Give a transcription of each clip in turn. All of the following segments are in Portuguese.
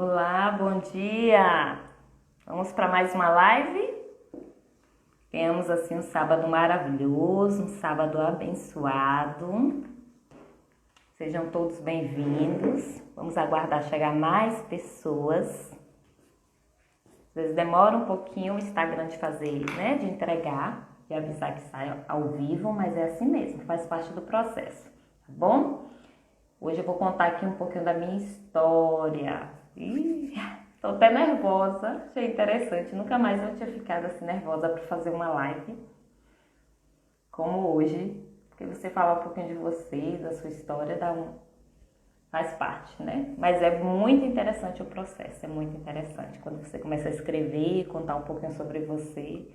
Olá, bom dia! Vamos para mais uma live? Tenhamos assim um sábado maravilhoso, um sábado abençoado. Sejam todos bem-vindos. Vamos aguardar chegar mais pessoas. Às vezes demora um pouquinho o Instagram de fazer, né? De entregar, de avisar que sai ao vivo, mas é assim mesmo, faz parte do processo, tá bom? Hoje eu vou contar aqui um pouquinho da minha história. Tô até nervosa, achei interessante. Nunca mais eu tinha ficado assim nervosa para fazer uma live como hoje, porque você falar um pouquinho de você, da sua história, faz parte, né? Mas é muito interessante o processo, é muito interessante. Quando você começa a escrever, contar um pouquinho sobre você,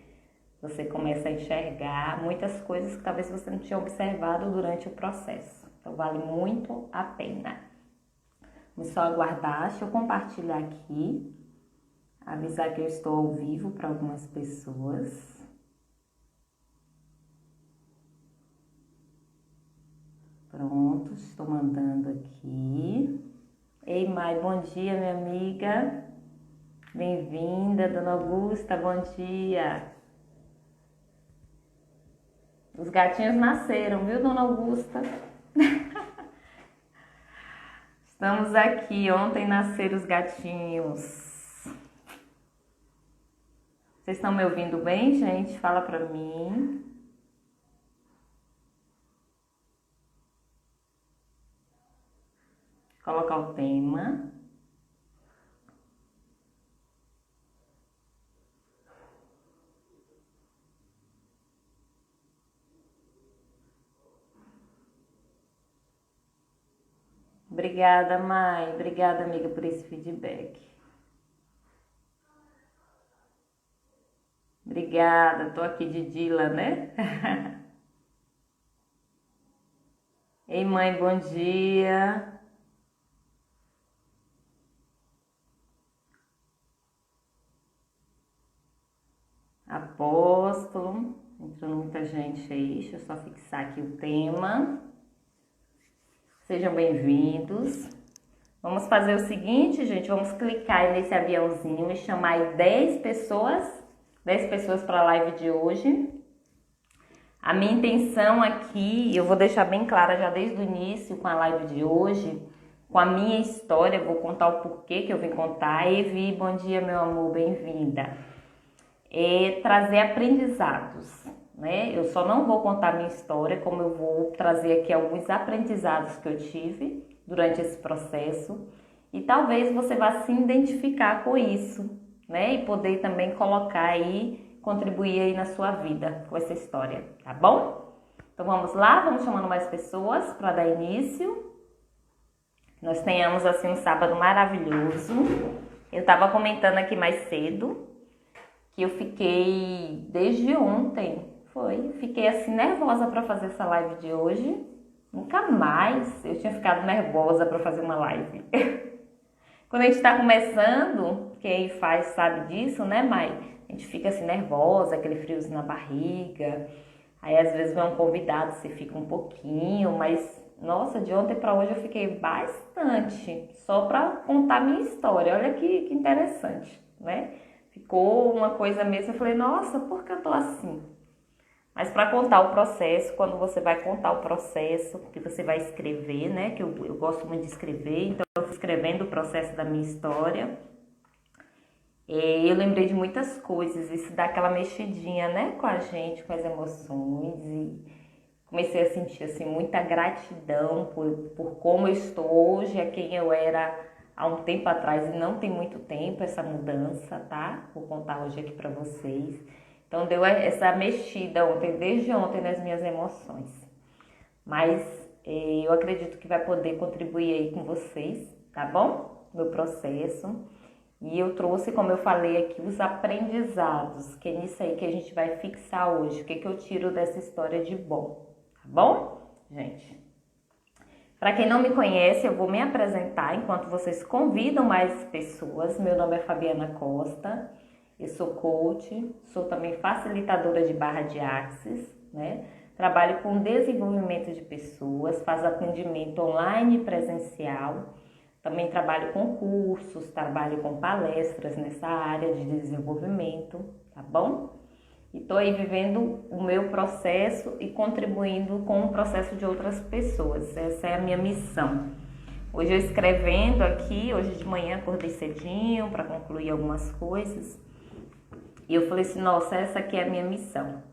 você começa a enxergar muitas coisas que talvez você não tinha observado durante o processo. Então vale muito a pena. Vamos só aguardar, deixa eu compartilhar aqui, avisar que eu estou ao vivo para algumas pessoas. Pronto, estou mandando aqui. Ei, Mai, bom dia, minha amiga. Bem-vinda, Dona Augusta, bom dia. Os gatinhos nasceram, viu, Dona Augusta? Estamos aqui, ontem nasceram os gatinhos. Vocês estão me ouvindo bem, gente? Fala pra mim. Colocar o tema. Obrigada, Mai. Obrigada, amiga, por esse feedback. Obrigada, tô aqui de Dila, né? Ei, mãe, bom dia. Apóstolo, entrando muita gente aí, deixa eu só fixar aqui o tema. Sejam bem-vindos. Vamos fazer o seguinte, gente, vamos clicar aí nesse aviãozinho e chamar aí 10 pessoas para a live de hoje. A minha intenção aqui, eu vou deixar bem clara já desde o início com a live de hoje, com a minha história, vou contar o porquê que eu vim contar. Evi, bom dia, meu amor, bem-vinda. Trazer aprendizados, né? Eu só não vou contar a minha história, como eu vou trazer aqui alguns aprendizados que eu tive durante esse processo e talvez você vá se identificar com isso, né? E poder também colocar aí, contribuir aí na sua vida com essa história, tá bom? Então vamos lá, vamos chamando mais pessoas para dar início. Nós tenhamos assim um sábado maravilhoso. Eu estava comentando aqui mais cedo que eu fiquei desde ontem, fiquei assim nervosa para fazer essa live de hoje. Nunca mais eu tinha ficado nervosa para fazer uma live. Quando a gente está começando, quem faz sabe disso, né, Mai? A gente fica assim nervosa, aquele friozinho na barriga. Aí às vezes vem um convidado, você fica um pouquinho, mas nossa, de ontem para hoje eu fiquei bastante, só para contar minha história. Olha que interessante, né? Ficou uma coisa mesmo, eu falei, nossa, por que eu tô assim? Mas para contar o processo, quando você vai contar o processo, que você vai escrever, né? Que eu gosto muito de escrever, então eu fui escrevendo o processo da minha história. Eu lembrei de muitas coisas, isso dá aquela mexidinha, né? Com a gente, com as emoções. E comecei a sentir, assim, muita gratidão por como eu estou hoje, a quem eu era há um tempo atrás, e não tem muito tempo essa mudança, tá? Vou contar hoje aqui pra vocês. Então deu essa mexida ontem, desde ontem nas minhas emoções. Mas eu acredito que vai poder contribuir aí com vocês, tá bom? No processo. E eu trouxe, como eu falei aqui, os aprendizados, que é nisso aí que a gente vai fixar hoje. O que eu tiro dessa história de bom, tá bom, gente? Para quem não me conhece, eu vou me apresentar enquanto vocês convidam mais pessoas. Meu nome é Fabiana Costa, eu sou coach, sou também facilitadora de barra de Axis, né? Trabalho com desenvolvimento de pessoas, faço atendimento online e presencial, Também trabalho com cursos, trabalho com palestras nessa área de desenvolvimento, tá bom? E tô aí vivendo o meu processo e contribuindo com o processo de outras pessoas. Essa é a minha missão. Hoje eu escrevendo aqui, hoje de manhã acordei cedinho para concluir algumas coisas. E eu falei assim, nossa, essa aqui é a minha missão.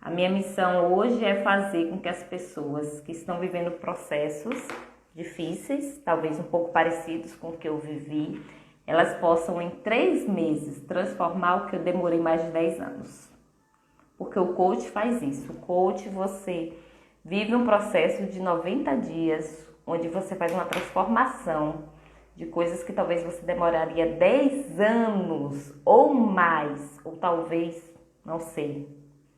A minha missão hoje é fazer com que as pessoas que estão vivendo processos difíceis, talvez um pouco parecidos com o que eu vivi, elas possam em 3 meses transformar o que eu demorei mais de 10 anos. Porque o coach faz isso. O coach, você vive um processo de 90 dias, onde você faz uma transformação de coisas que talvez você demoraria 10 anos ou mais, ou talvez, não sei,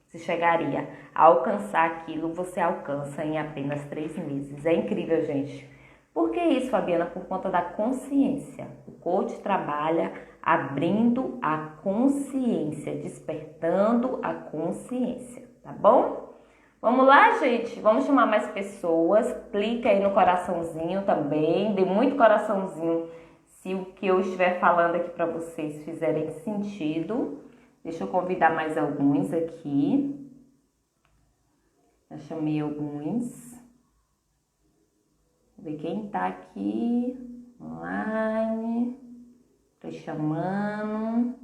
se chegaria a alcançar aquilo, você alcança em apenas 3 meses. É incrível, gente. Por que isso, Fabiana? Por conta da consciência. O coach trabalha abrindo a consciência, despertando a consciência, tá bom? Vamos lá, gente? Vamos chamar mais pessoas. Clica aí no coraçãozinho também. Dê muito coraçãozinho se o que eu estiver falando aqui para vocês fizerem sentido. Deixa eu convidar mais alguns aqui. Já chamei alguns. Vou ver quem tá aqui online. Tô chamando.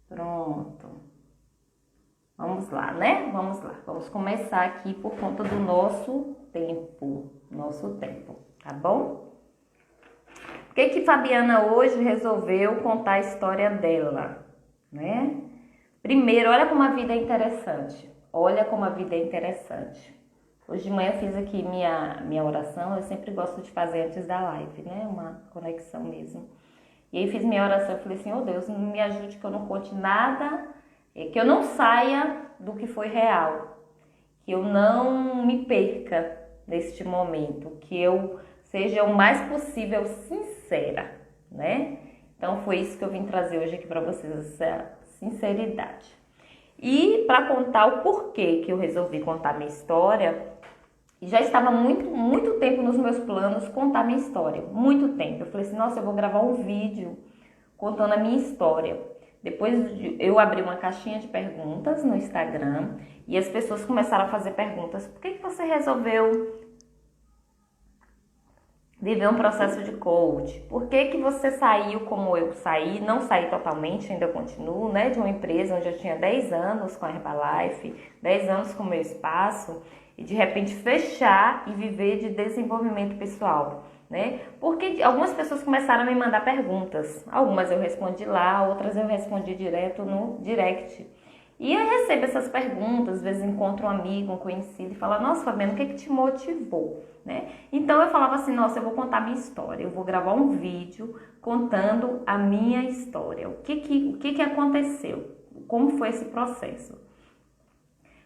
Pronto. Vamos lá, né? Vamos lá. Vamos começar aqui por conta do nosso tempo. Tá bom? Por que Fabiana hoje resolveu contar a história dela, né? Primeiro, olha como a vida é interessante. Olha como a vida é interessante. Hoje de manhã eu fiz aqui minha oração. Eu sempre gosto de fazer antes da live, né? Uma conexão mesmo. E aí fiz minha oração. Eu falei assim, oh Deus, me ajude que eu não conte nada, que eu não saia do que foi real. Que eu não me perca neste momento. Que eu seja o mais possível sincera, né? Então foi isso que eu vim trazer hoje aqui para vocês, essa sinceridade. E para contar o porquê que eu resolvi contar minha história, já estava muito tempo nos meus planos contar minha história, muito tempo. Eu falei assim, nossa, eu vou gravar um vídeo contando a minha história. Depois eu abri uma caixinha de perguntas no Instagram e as pessoas começaram a fazer perguntas. Por que você resolveu viver um processo de coach? Por que você saiu como eu saí? Não saí totalmente, ainda continuo, né? De uma empresa onde eu tinha 10 anos com a Herbalife, 10 anos com o meu espaço, e de repente fechar e viver de desenvolvimento pessoal, né? Porque algumas pessoas começaram a me mandar perguntas. Algumas eu respondi lá, outras eu respondi direto no direct. E eu recebo essas perguntas, às vezes encontro um amigo, um conhecido e fala, nossa, Fabiana, o que te motivou? Né? Então eu falava assim, nossa, eu vou contar minha história, eu vou gravar um vídeo contando a minha história, o que aconteceu, como foi esse processo.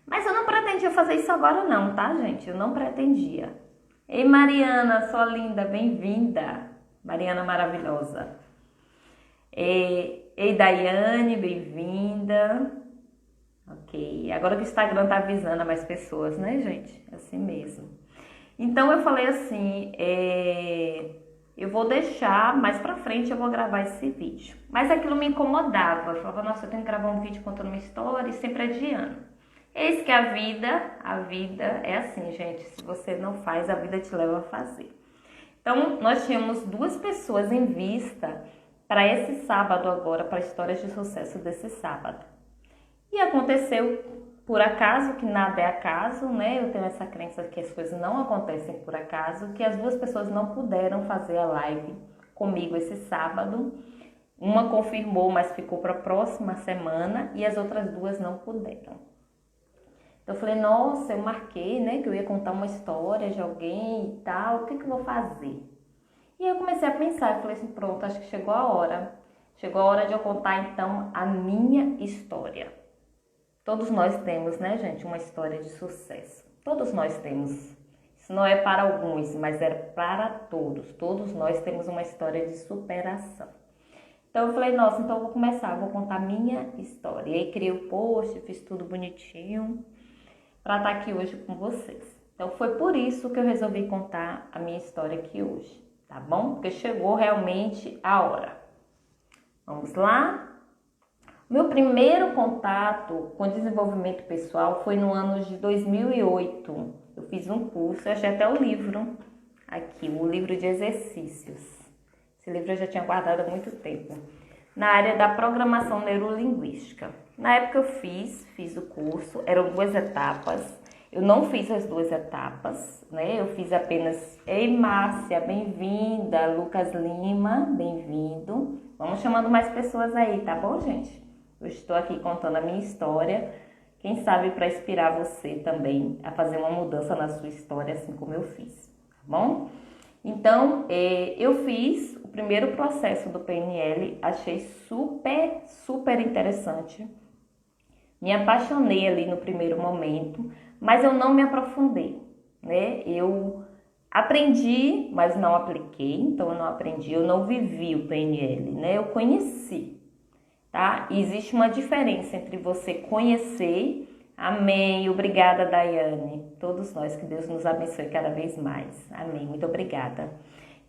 Mas eu não pretendia fazer isso agora não, tá, gente? Eu não pretendia. Ei, Mariana, sua linda, bem-vinda. Mariana maravilhosa. Ei, Daiane, bem-vinda. Ok, agora que o Instagram tá avisando a mais pessoas, né, gente? Assim mesmo. Então eu falei assim, eu vou deixar, mais pra frente eu vou gravar esse vídeo. Mas aquilo me incomodava, eu falava, nossa, eu tenho que gravar um vídeo contando minha história e sempre adiando. Eis que a vida é assim, gente, se você não faz, a vida te leva a fazer. Então, nós tínhamos 2 pessoas em vista para esse sábado agora, para histórias de sucesso desse sábado. E aconteceu por acaso, que nada é acaso, né? Eu tenho essa crença que as coisas não acontecem por acaso, que as 2 pessoas não puderam fazer a live comigo esse sábado. Uma confirmou, mas ficou para a próxima semana e as outras 2 não puderam. Então eu falei, nossa, eu marquei, né, que eu ia contar uma história de alguém e tal, o que eu vou fazer? E aí eu comecei a pensar, eu falei assim, pronto, acho que chegou a hora. Chegou a hora de eu contar, então, a minha história. Todos nós temos, né, gente, uma história de sucesso. Todos nós temos. Isso não é para alguns, mas é para todos. Todos nós temos uma história de superação. Então eu falei, nossa, então eu vou começar, vou contar a minha história. E aí criei o post, fiz tudo bonitinho, para estar aqui hoje com vocês. Então foi por isso que eu resolvi contar a minha história aqui hoje, tá bom? Porque chegou realmente a hora. Vamos lá? Meu primeiro contato com desenvolvimento pessoal foi no ano de 2008. Eu fiz um curso, eu achei até o livro aqui, o livro de exercícios. Esse livro eu já tinha guardado há muito tempo. Na área da programação neurolinguística. Na época eu fiz o curso, eram 2 etapas. Eu não fiz as 2 etapas, né? Eu fiz apenas Ei Márcia, bem-vinda, Lucas Lima, bem-vindo. Vamos chamando mais pessoas aí, tá bom, gente? Eu estou aqui contando a minha história, quem sabe para inspirar você também a fazer uma mudança na sua história, assim como eu fiz, tá bom? Então, eu fiz o primeiro processo do PNL, achei super interessante. Me apaixonei ali no primeiro momento, mas eu não me aprofundei, né? Eu aprendi, mas não apliquei, então eu não aprendi, eu não vivi o PNL, né? Eu conheci, tá? E existe uma diferença entre você conhecer. Amém, obrigada, Daiane, todos nós, que Deus nos abençoe cada vez mais, amém, muito obrigada.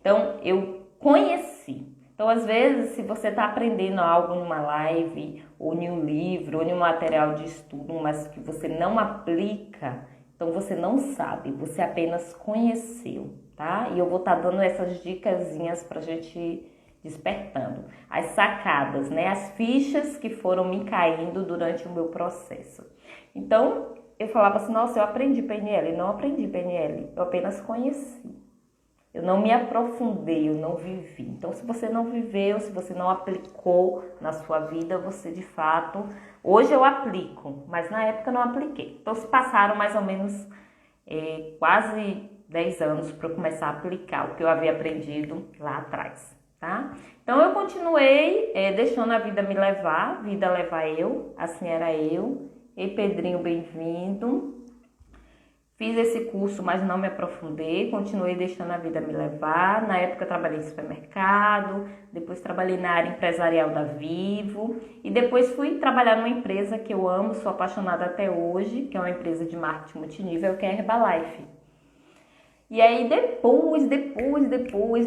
Então, eu conheci. Então, às vezes, se você está aprendendo algo numa live, ou em um livro, ou em um material de estudo, mas que você não aplica, então você não sabe, você apenas conheceu, tá? E eu vou estar dando essas dicasinhas para a gente despertando. As sacadas, né? As fichas que foram me caindo durante o meu processo. Então, eu falava assim, nossa, eu aprendi PNL. Não aprendi PNL, eu apenas conheci. Eu não me aprofundei, eu não vivi. Então, se você não viveu, se você não aplicou na sua vida, você de fato... Hoje eu aplico, mas na época eu não apliquei. Então, se passaram mais ou menos quase 10 anos para eu começar a aplicar o que eu havia aprendido lá atrás, tá? Então, eu continuei deixando a vida me levar, vida levar eu, assim era eu. Ei, Pedrinho, bem-vindo. Fiz esse curso, mas não me aprofundei, continuei deixando a vida me levar. Na época eu trabalhei em supermercado, depois trabalhei na área empresarial da Vivo e depois fui trabalhar numa empresa que eu amo, sou apaixonada até hoje, que é uma empresa de marketing multinível, que é a Herbalife. E aí depois,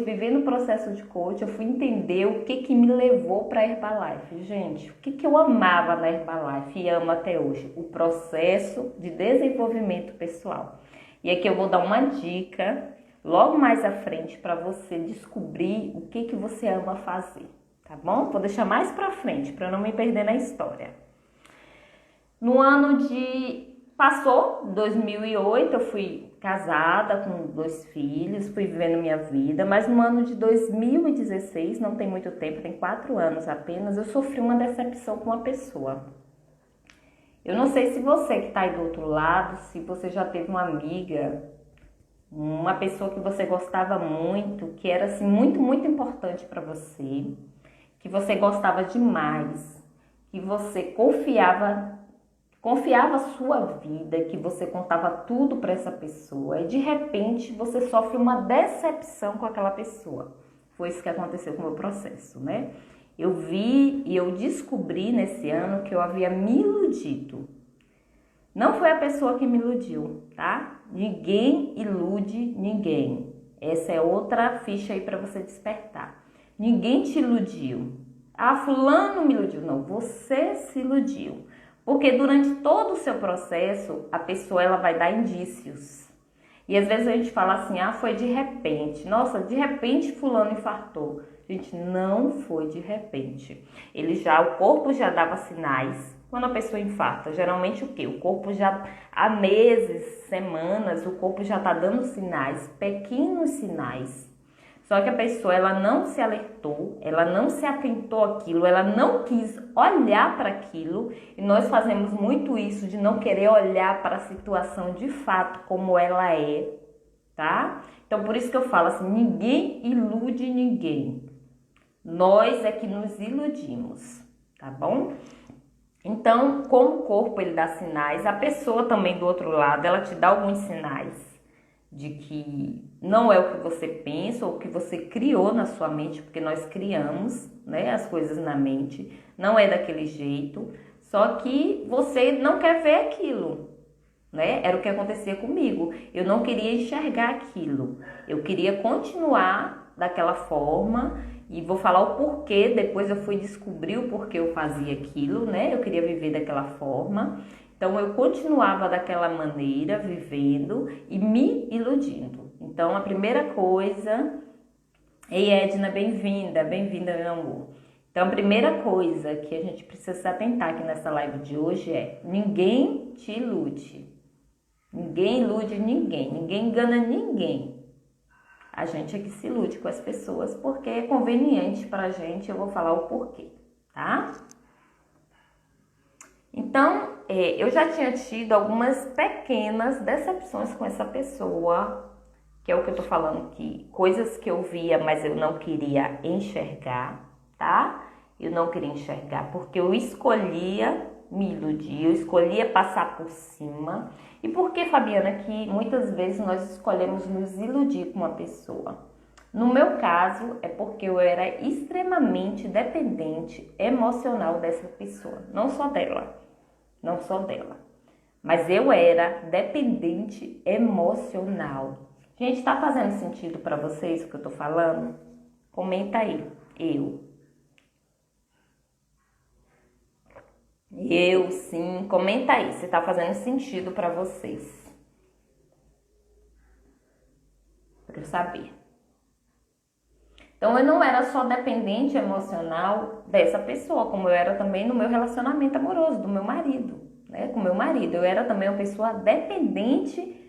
vivendo o processo de coach, eu fui entender o que me levou para a Herbalife. Gente, o que eu amava na Herbalife e amo até hoje? O processo de desenvolvimento pessoal. E aqui eu vou dar uma dica logo mais à frente para você descobrir o que você ama fazer, tá bom? Vou deixar mais para frente para não me perder na história. No ano de... Passou 2008, eu fui casada com 2 filhos, fui vivendo minha vida, mas no ano de 2016, não tem muito tempo, tem 4 anos apenas, eu sofri uma decepção com uma pessoa. Eu não sei se você que está aí do outro lado, se você já teve uma amiga, uma pessoa que você gostava muito, que era assim muito importante para você, que você gostava demais, que você confiava a sua vida, que você contava tudo para essa pessoa e de repente você sofre uma decepção com aquela pessoa. Foi isso que aconteceu com o meu processo, né? Eu vi e eu descobri nesse ano que eu havia me iludido. Não foi a pessoa que me iludiu, tá? Ninguém ilude ninguém. Essa é outra ficha aí para você despertar. Ninguém te iludiu. Ah, fulano me iludiu. Não, você se iludiu. Porque durante todo o seu processo, a pessoa ela vai dar indícios. E às vezes a gente fala assim, ah, foi de repente. Nossa, de repente fulano infartou. Gente, não foi de repente. O corpo já dava sinais. Quando a pessoa infarta, geralmente o quê? O corpo já, há meses, semanas, o corpo já está dando sinais, pequenos sinais. Só que a pessoa, ela não se alertou, ela não se atentou àquilo, ela não quis olhar para aquilo. E nós fazemos muito isso de não querer olhar para a situação de fato como ela é, tá? Então, por isso que eu falo assim, ninguém ilude ninguém. Nós é que nos iludimos, tá bom? Então, como o corpo ele dá sinais, a pessoa também do outro lado, ela te dá alguns sinais de que não é o que você pensa ou o que você criou na sua mente, porque nós criamos, né, as coisas na mente, não é daquele jeito, só que você não quer ver aquilo, né? Era o que acontecia comigo. Eu não queria enxergar aquilo. Eu queria continuar daquela forma e vou falar o porquê. Depois eu fui descobrir o porquê eu fazia aquilo, né? Eu queria viver daquela forma. Então eu continuava daquela maneira, vivendo e me iludindo. Então a primeira coisa... Ei, Edna, bem-vinda, meu amor. Então, a primeira coisa que a gente precisa se atentar aqui nessa live de hoje é: ninguém te ilude. Ninguém ilude ninguém, ninguém engana ninguém. A gente é que se ilude com as pessoas porque é conveniente pra gente, eu vou falar o porquê, tá? Então, eu já tinha tido algumas pequenas decepções com essa pessoa, que é o que eu tô falando aqui, coisas que eu via, mas eu não queria enxergar, tá? Eu não queria enxergar porque eu escolhia me iludir, eu escolhia passar por cima. E por que, Fabiana, que muitas vezes nós escolhemos nos iludir com uma pessoa? No meu caso, é porque eu era extremamente dependente emocional dessa pessoa, não só dela, mas eu era dependente emocional. Gente, tá fazendo sentido pra vocês o que eu tô falando? Comenta aí. Eu sim, comenta aí se tá fazendo sentido pra vocês. Pra eu saber. Então eu não era só dependente emocional dessa pessoa, como eu era também no meu relacionamento amoroso, do meu marido, né? Com meu marido. Eu era também uma pessoa dependente.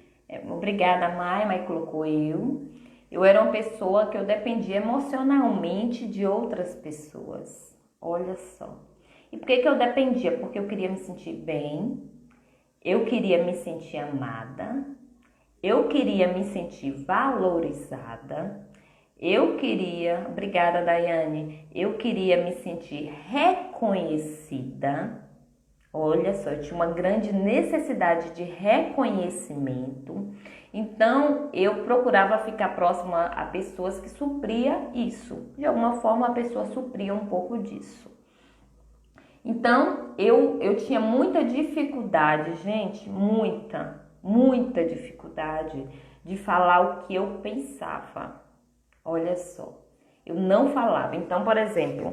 Obrigada, Mai colocou eu. Eu era uma pessoa que eu dependia emocionalmente de outras pessoas. Olha só. E por que eu dependia? Porque eu queria me sentir bem, eu queria me sentir amada, eu queria me sentir valorizada, eu queria, obrigada, Daiane, eu queria me sentir reconhecida. Olha só, eu tinha uma grande necessidade de reconhecimento. Então, eu procurava ficar próxima a pessoas que supria isso. De alguma forma, a pessoa supria um pouco disso. Então, eu tinha muita dificuldade, gente, muita dificuldade de falar o que eu pensava. Olha só, eu não falava. Então, por exemplo,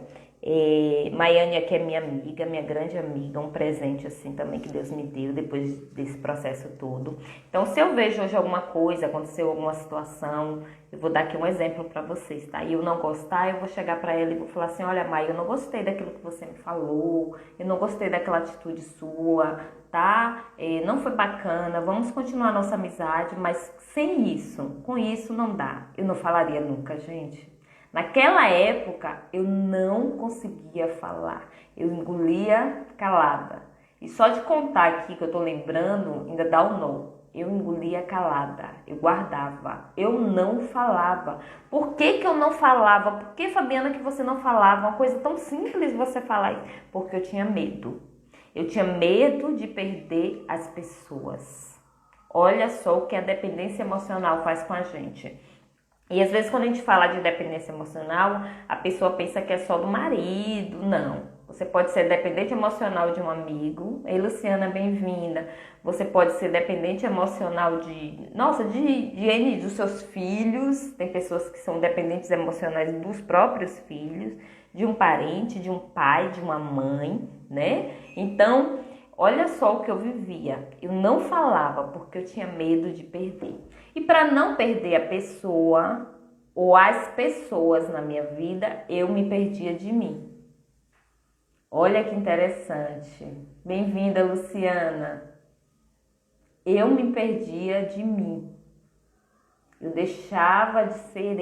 Maiane, que é minha amiga, minha grande amiga, um presente assim também que Deus me deu depois desse processo todo. Então, se eu vejo hoje alguma coisa, aconteceu alguma situação, eu vou dar aqui um exemplo para vocês, tá? E eu não gostar, eu vou chegar para ela e vou falar assim: olha, Mai, eu não gostei daquilo que você me falou, eu não gostei daquela atitude sua, tá? Não foi bacana, vamos continuar nossa amizade, mas sem isso, com isso não dá. Eu não falaria nunca, gente. Naquela época, eu não conseguia falar. Eu engolia calada. E só de contar aqui que eu tô lembrando, ainda dá um nó. Eu engolia calada, eu guardava, eu não falava. Por que eu não falava? Por que, Fabiana, que você não falava? Uma coisa tão simples você falar isso. Porque eu tinha medo. Eu tinha medo de perder as pessoas. Olha só o que a dependência emocional faz com a gente. E às vezes quando a gente fala de dependência emocional, a pessoa pensa que é só do marido. Não. Você pode ser dependente emocional de um amigo. Ei, Luciana, bem-vinda. Você pode ser dependente emocional dos seus filhos. Tem pessoas que são dependentes emocionais dos próprios filhos, de um parente, de um pai, de uma mãe, né? Então, olha só o que eu vivia. Eu não falava porque eu tinha medo de perder. E para não perder a pessoa ou as pessoas na minha vida, eu me perdia de mim. Olha que interessante. Bem-vinda, Luciana. Eu me perdia de mim. Eu deixava de ser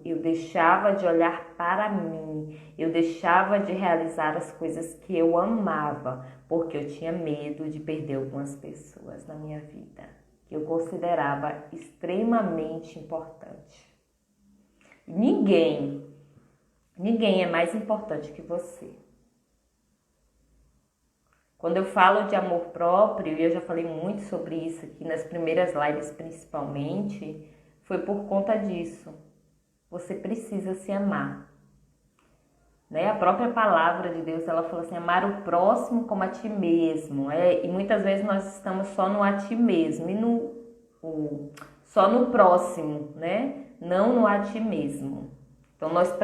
eu deixava de olhar para mim, eu deixava de realizar as coisas que eu amava, porque eu tinha medo de perder algumas pessoas na minha vida, que eu considerava extremamente importante. Ninguém é mais importante que você. Quando eu falo de amor próprio, e eu já falei muito sobre isso aqui nas primeiras lives principalmente, foi por conta disso. Você precisa se amar. né? A própria palavra de Deus, ela falou assim, amar o próximo como a ti mesmo. E muitas vezes nós estamos só no a ti mesmo e só no próximo, né? Não no a ti mesmo. Então nós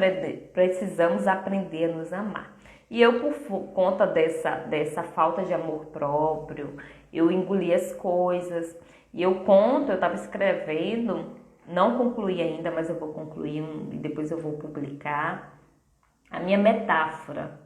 precisamos aprender a nos amar. E eu, por conta dessa falta de amor próprio, eu engoli as coisas. E eu estava escrevendo, não concluí ainda, mas eu vou concluir e depois eu vou publicar. A minha metáfora.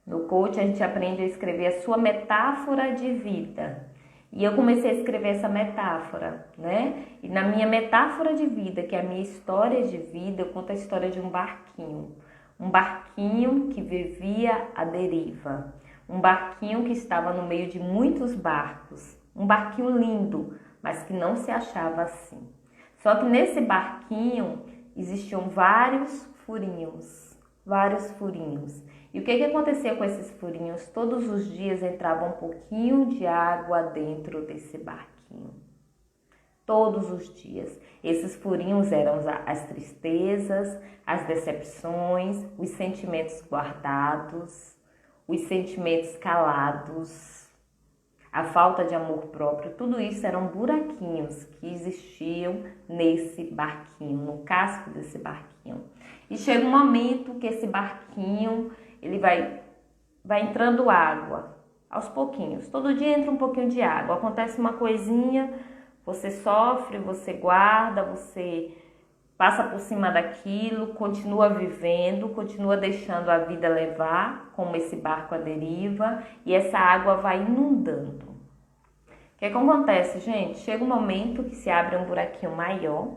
No coach a gente aprende a escrever a sua metáfora de vida. E eu comecei a escrever essa metáfora, né? E na minha metáfora de vida, que é a minha história de vida, eu conto a história de um barquinho. Um barquinho que vivia à deriva. Um barquinho que estava no meio de muitos barcos. Um barquinho lindo, mas que não se achava assim. Só que nesse barquinho existiam vários furinhos. E o que acontecia com esses furinhos? Todos os dias entrava um pouquinho de água dentro desse barquinho. Todos os dias. Esses furinhos eram as tristezas, as decepções, os sentimentos guardados, os sentimentos calados, a falta de amor próprio. Tudo isso eram buraquinhos que existiam nesse barquinho, no casco desse barquinho. E chega um momento que esse barquinho, ele vai entrando água, aos pouquinhos. Todo dia entra um pouquinho de água, acontece uma coisinha, você sofre, você guarda, você passa por cima daquilo, continua vivendo, continua deixando a vida levar, como esse barco à deriva, e essa água vai inundando. O que acontece, gente? Chega um momento que se abre um buraquinho maior,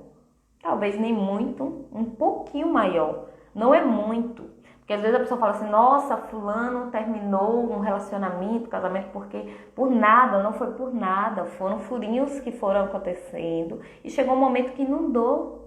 talvez nem muito, um pouquinho maior, não é muito. Porque às vezes a pessoa fala assim, nossa, fulano terminou um relacionamento, casamento, porque por nada, não foi por nada, foram furinhos que foram acontecendo e chegou um momento que inundou.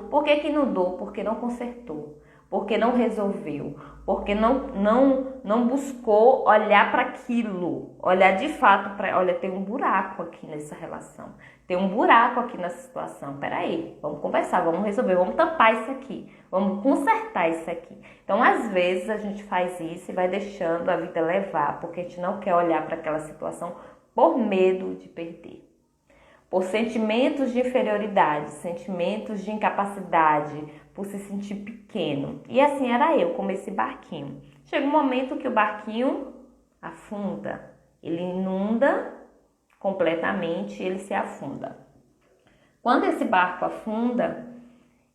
Por que inundou? Porque não consertou, porque não resolveu, porque não buscou olhar para aquilo, olhar de fato para, olha, tem um buraco aqui nessa relação, tem um buraco aqui nessa situação, peraí, vamos conversar, vamos resolver, vamos tampar isso aqui, vamos consertar isso aqui. Então, às vezes, a gente faz isso e vai deixando a vida levar, porque a gente não quer olhar para aquela situação por medo de perder. Por sentimentos de inferioridade, sentimentos de incapacidade, por se sentir pequeno. E assim era eu, como esse barquinho. Chega um momento que o barquinho afunda, ele inunda completamente, ele se afunda. Quando esse barco afunda,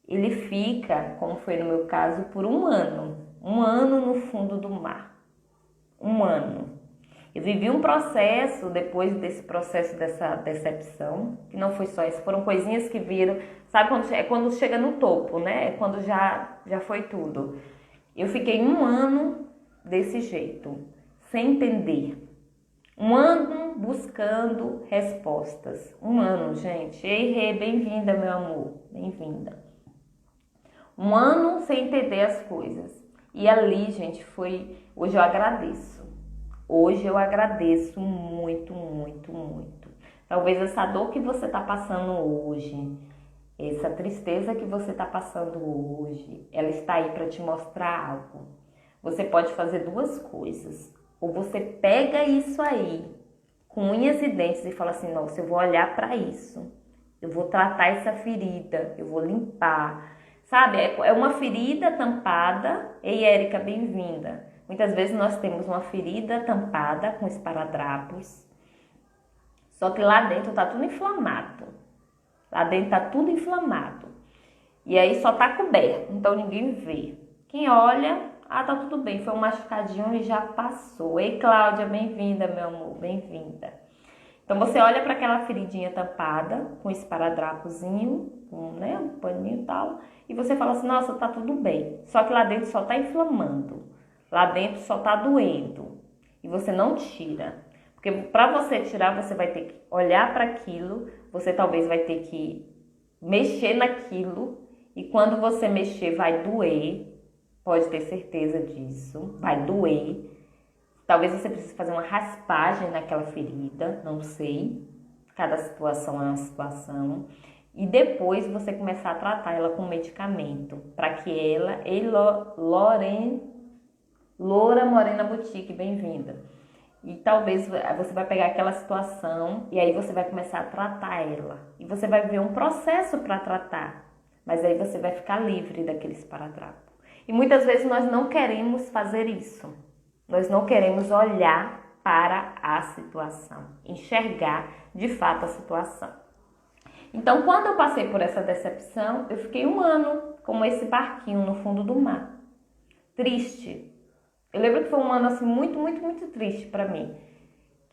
ele fica, como foi no meu caso, por um ano no fundo do mar. Um ano. Eu vivi um processo, depois desse processo dessa decepção, que não foi só isso, foram coisinhas que viram, sabe quando chega no topo, né? É quando já foi tudo. Eu fiquei um ano desse jeito, sem entender. Um ano buscando respostas. Um ano, gente. Ei, Rê, bem-vinda, meu amor. Bem-vinda. Um ano sem entender as coisas. E ali, gente, hoje eu agradeço. Hoje eu agradeço muito, muito, muito. Talvez essa dor que você está passando hoje, essa tristeza que você está passando hoje, ela está aí para te mostrar algo. Você pode fazer duas coisas. Ou você pega isso aí, com unhas e dentes, e fala assim, nossa, eu vou olhar para isso. Eu vou tratar essa ferida, eu vou limpar. Sabe, é uma ferida tampada. Ei, Érica, bem-vinda. Muitas vezes nós temos uma ferida tampada com esparadrapos, só que lá dentro tá tudo inflamado. Lá dentro tá tudo inflamado. E aí só tá coberto, então ninguém vê. Quem olha, tá tudo bem, foi um machucadinho e já passou. Ei, Cláudia, bem-vinda, meu amor, bem-vinda. Então você olha para aquela feridinha tampada, com esparadrapozinho, né, um paninho e tal, e você fala assim, nossa, tá tudo bem. Só que lá dentro só tá inflamando. Lá dentro só tá doendo e você não tira. Porque para você tirar, você vai ter que olhar para aquilo, você talvez vai ter que mexer naquilo e quando você mexer vai doer, pode ter certeza disso, vai doer. Talvez você precise fazer uma raspagem naquela ferida, não sei, cada situação é uma situação. E depois você começar a tratar ela com medicamento, para que ela, Loura Morena Boutique, bem-vinda. E talvez você vai pegar aquela situação e aí você vai começar a tratar ela. E você vai ver um processo para tratar. Mas aí você vai ficar livre daquele esparadrapo. E muitas vezes nós não queremos fazer isso. Nós não queremos olhar para a situação, enxergar de fato a situação. Então, quando eu passei por essa decepção, eu fiquei 1 ano como esse barquinho no fundo do mar. Triste. Eu lembro que foi 1 ano assim muito, muito, muito triste para mim.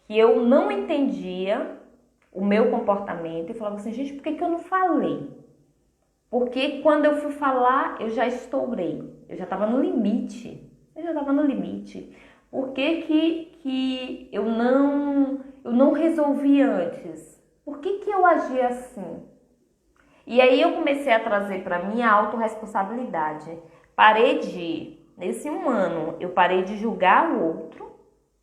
Que eu não entendia o meu comportamento e falava assim, gente, por que eu não falei? Porque quando eu fui falar, eu já estourei. Eu já estava no limite. Por que eu não resolvi antes? Por que eu agi assim? E aí eu comecei a trazer para mim a autorresponsabilidade. Nesse 1 ano, eu parei de julgar o outro,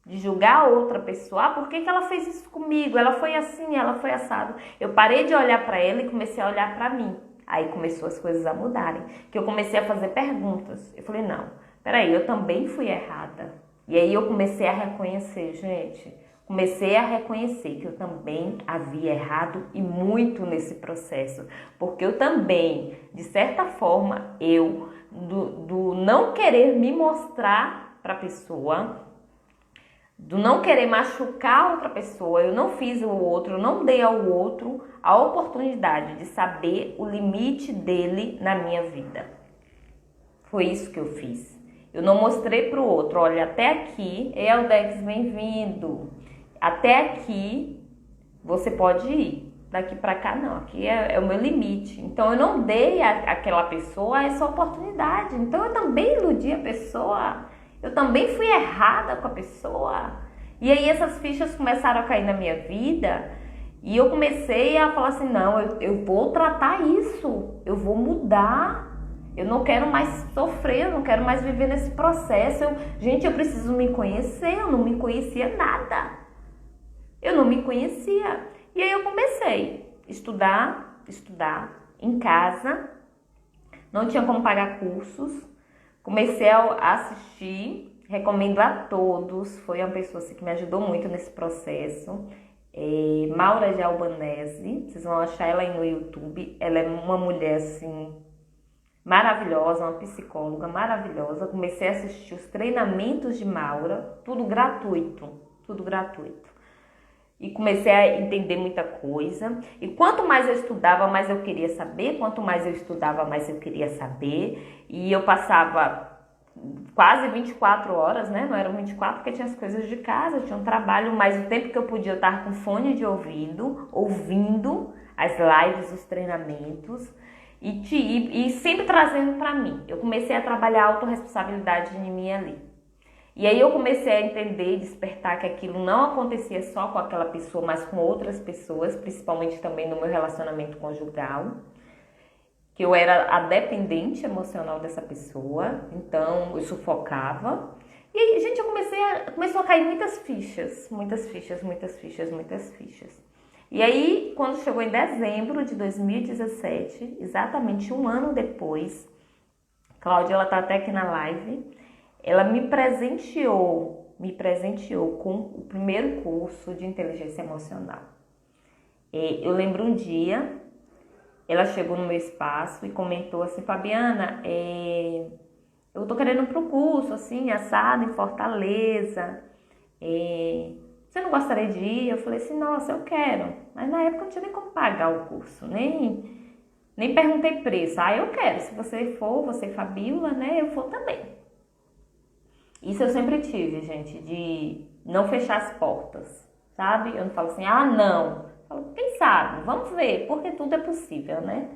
de julgar a outra pessoa. Por que ela fez isso comigo? Ela foi assim, ela foi assado. Eu parei de olhar para ela e comecei a olhar para mim. Aí começou as coisas a mudarem, que eu comecei a fazer perguntas. Eu falei, não, peraí, eu também fui errada. E aí eu comecei a reconhecer, gente, comecei a reconhecer que eu também havia errado e muito nesse processo. Porque eu também, de certa forma, do não querer me mostrar para a pessoa, do não querer machucar outra pessoa, eu não fiz o outro, eu não dei ao outro a oportunidade de saber o limite dele na minha vida. Foi isso que eu fiz. Eu não mostrei para o outro, olha, até aqui, Eldex, bem-vindo. Até aqui você pode ir, daqui para cá não, aqui é o meu limite. Então eu não dei àquela pessoa essa oportunidade, então eu também iludi a pessoa. Eu também fui errada com a pessoa. E aí essas fichas começaram a cair na minha vida. E eu comecei a falar assim, não, eu vou tratar isso. Eu vou mudar. Eu não quero mais sofrer, eu não quero mais viver nesse processo. Gente, eu preciso me conhecer. Eu não me conhecia nada. Eu não me conhecia. E aí eu comecei a estudar em casa. Não tinha como pagar cursos. Comecei a assistir, recomendo a todos, foi uma pessoa assim, que me ajudou muito nesse processo, Maura de Albanese, vocês vão achar ela aí no YouTube, ela é uma mulher assim, maravilhosa, uma psicóloga maravilhosa. Comecei a assistir os treinamentos de Maura, tudo gratuito. E comecei a entender muita coisa. E quanto mais eu estudava, mais eu queria saber. Quanto mais eu estudava, mais eu queria saber. E eu passava quase 24 horas, né? Não eram 24 porque tinha as coisas de casa, tinha um trabalho. Mas o tempo que eu podia, eu estava com fone de ouvido, ouvindo as lives, os treinamentos. E sempre trazendo para mim. Eu comecei a trabalhar a autorresponsabilidade em mim ali. E aí eu comecei a entender, despertar que aquilo não acontecia só com aquela pessoa, mas com outras pessoas, principalmente também no meu relacionamento conjugal, que eu era a dependente emocional dessa pessoa, então eu sufocava. E aí, gente, começou a cair muitas fichas. E aí, quando chegou em dezembro de 2017, exatamente 1 ano depois, Cláudia, ela tá até aqui na live, ela me presenteou com o primeiro curso de inteligência emocional. Eu lembro um dia, ela chegou no meu espaço e comentou assim, Fabiana, eu tô querendo ir pro curso, assim, assado em Fortaleza, você não gostaria de ir? Eu falei assim, nossa, eu quero. Mas na época não tinha nem como pagar o curso, nem perguntei preço. Eu quero, se você for, você e Fabíola, né, eu for também. Isso eu sempre tive, gente, de não fechar as portas, sabe? Eu não falo assim, não. Eu falo, quem sabe? Vamos ver, porque tudo é possível, né?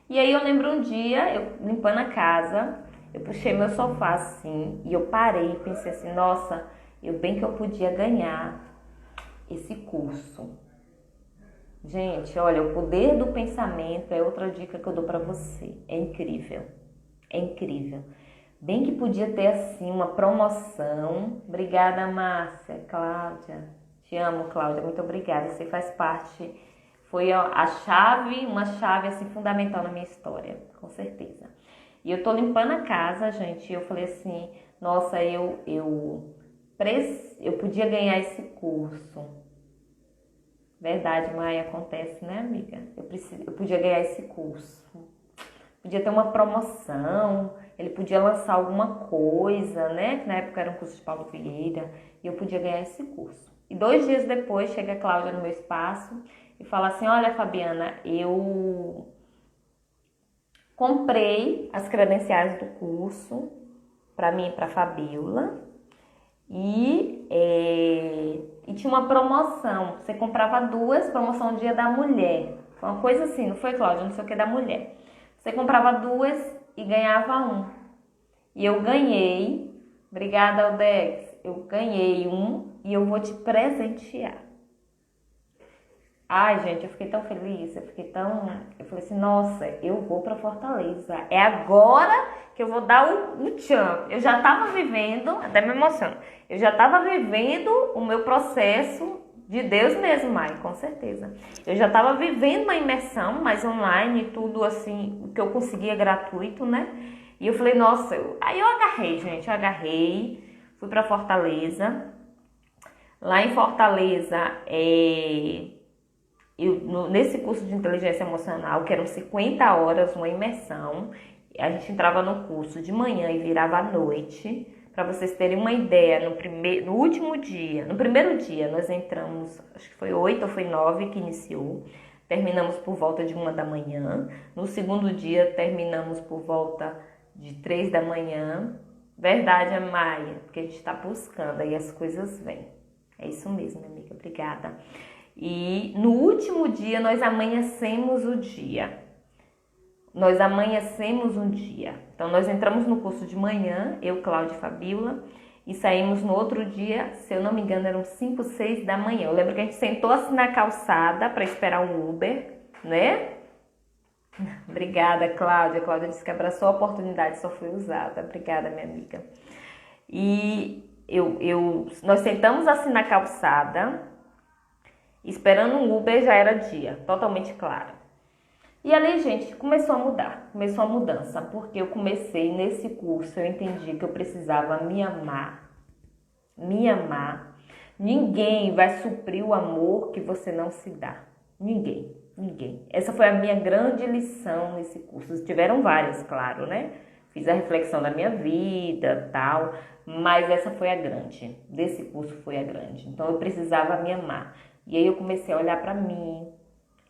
E aí eu lembro um dia, eu limpando a casa, eu puxei meu sofá assim, e eu parei e pensei assim, nossa, bem que eu podia ganhar esse curso. Gente, olha, o poder do pensamento é outra dica que eu dou pra você. É incrível. Bem que podia ter assim uma promoção. Obrigada, Márcia, Cláudia. Te amo, Cláudia. Muito obrigada. Você faz parte. Foi uma chave assim fundamental na minha história, com certeza. E eu tô limpando a casa, gente. E eu falei assim, Nossa, eu podia ganhar esse curso. Verdade, Maia, acontece, né, amiga? Eu podia ganhar esse curso. Podia ter uma promoção, ele podia lançar alguma coisa, né? Que na época era um curso de Paulo Vieira, e eu podia ganhar esse curso. E 2 dias depois, chega a Cláudia no meu espaço e fala assim, olha, Fabiana, eu comprei as credenciais do curso para mim e para a Fabiola e tinha uma promoção. Você comprava 2, promoção Dia da Mulher. Foi uma coisa assim, não foi, Cláudia? Não sei o que, da mulher. Você comprava 2 e ganhava 1. E eu ganhei, obrigada, Aldex, eu ganhei 1 e eu vou te presentear. Ai, gente, eu fiquei tão feliz, eu falei assim, nossa, eu vou pra Fortaleza. É agora que eu vou dar o tchan. Eu já tava vivendo, até me emociono, eu já tava vivendo o meu processo de Deus mesmo, Mai, com certeza. Eu já tava vivendo uma imersão, mais online, tudo assim, o que eu conseguia gratuito, né? E eu falei, nossa, aí eu agarrei, gente, fui pra Fortaleza. Lá em Fortaleza, nesse curso de inteligência emocional, que eram 50 horas, uma imersão, a gente entrava no curso de manhã e virava à noite. Para vocês terem uma ideia, no primeiro dia nós entramos, acho que foi 8 ou foi 9 que iniciou, terminamos por volta de 1 da manhã. No segundo dia terminamos por volta de 3 da manhã. Verdade, Maia, porque a gente está buscando, aí as coisas vêm. É isso mesmo, minha amiga, obrigada. E no último dia nós amanhecemos o dia. Então nós entramos no curso de manhã, eu, Cláudia e Fabiola, e saímos no outro dia, se eu não me engano, eram 5, 6 da manhã. Eu lembro que a gente sentou assim na calçada para esperar um Uber, né? Obrigada, Cláudia. A Cláudia disse que abraçou a oportunidade, só foi usada. Obrigada, minha amiga. E nós sentamos assim na calçada, esperando um Uber, já era dia, totalmente claro. E ali, gente, começou a mudança, porque eu comecei nesse curso, eu entendi que eu precisava me amar. Ninguém vai suprir o amor que você não se dá. Ninguém. Essa foi a minha grande lição nesse curso. Tiveram várias, claro, né? Fiz a reflexão da minha vida, tal, mas essa foi a grande. Desse curso foi a grande. Então eu precisava me amar. E aí eu comecei a olhar para mim,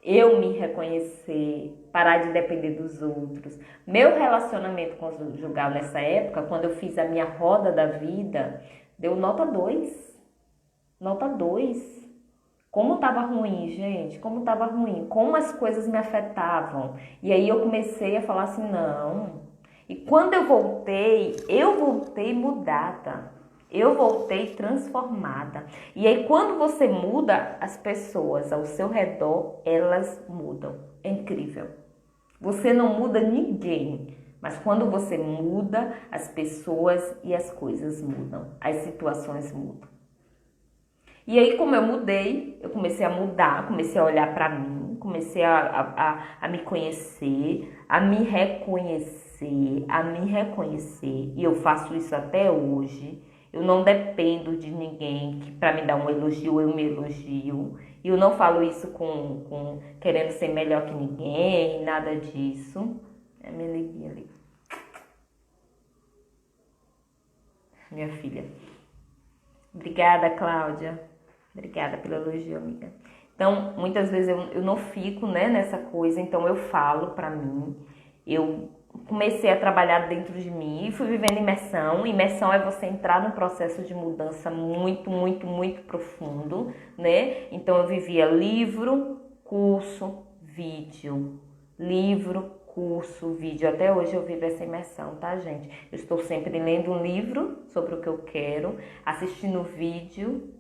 eu me reconhecer, parar de depender dos outros. Meu relacionamento conjugal nessa época, quando eu fiz a minha roda da vida, deu nota 2. Nota 2. Como estava ruim, gente, como as coisas me afetavam. E aí eu comecei a falar assim, não. E quando eu voltei mudada. Eu voltei transformada. E aí, quando você muda, as pessoas ao seu redor, elas mudam. É incrível. Você não muda ninguém, mas quando você muda, as pessoas e as coisas mudam. As situações mudam. E aí, como eu mudei, eu comecei a mudar, comecei a olhar pra mim, comecei a me conhecer, a me reconhecer. E eu faço isso até hoje. Eu não dependo de ninguém que para me dar um elogio, eu me elogio. E eu não falo isso com querendo ser melhor que ninguém, nada disso. É a minha neguinha ali. Minha filha. Obrigada, Cláudia. Obrigada pelo elogio, amiga. Então, muitas vezes eu não fico, né, nessa coisa, então eu falo pra mim. Eu comecei a trabalhar dentro de mim e fui vivendo imersão. Imersão é você entrar num processo de mudança muito, muito, muito profundo, né? Então eu vivia livro, curso, vídeo. Livro, curso, vídeo. Até hoje eu vivo essa imersão, tá, gente? Eu estou sempre lendo um livro sobre o que eu quero, assistindo vídeo,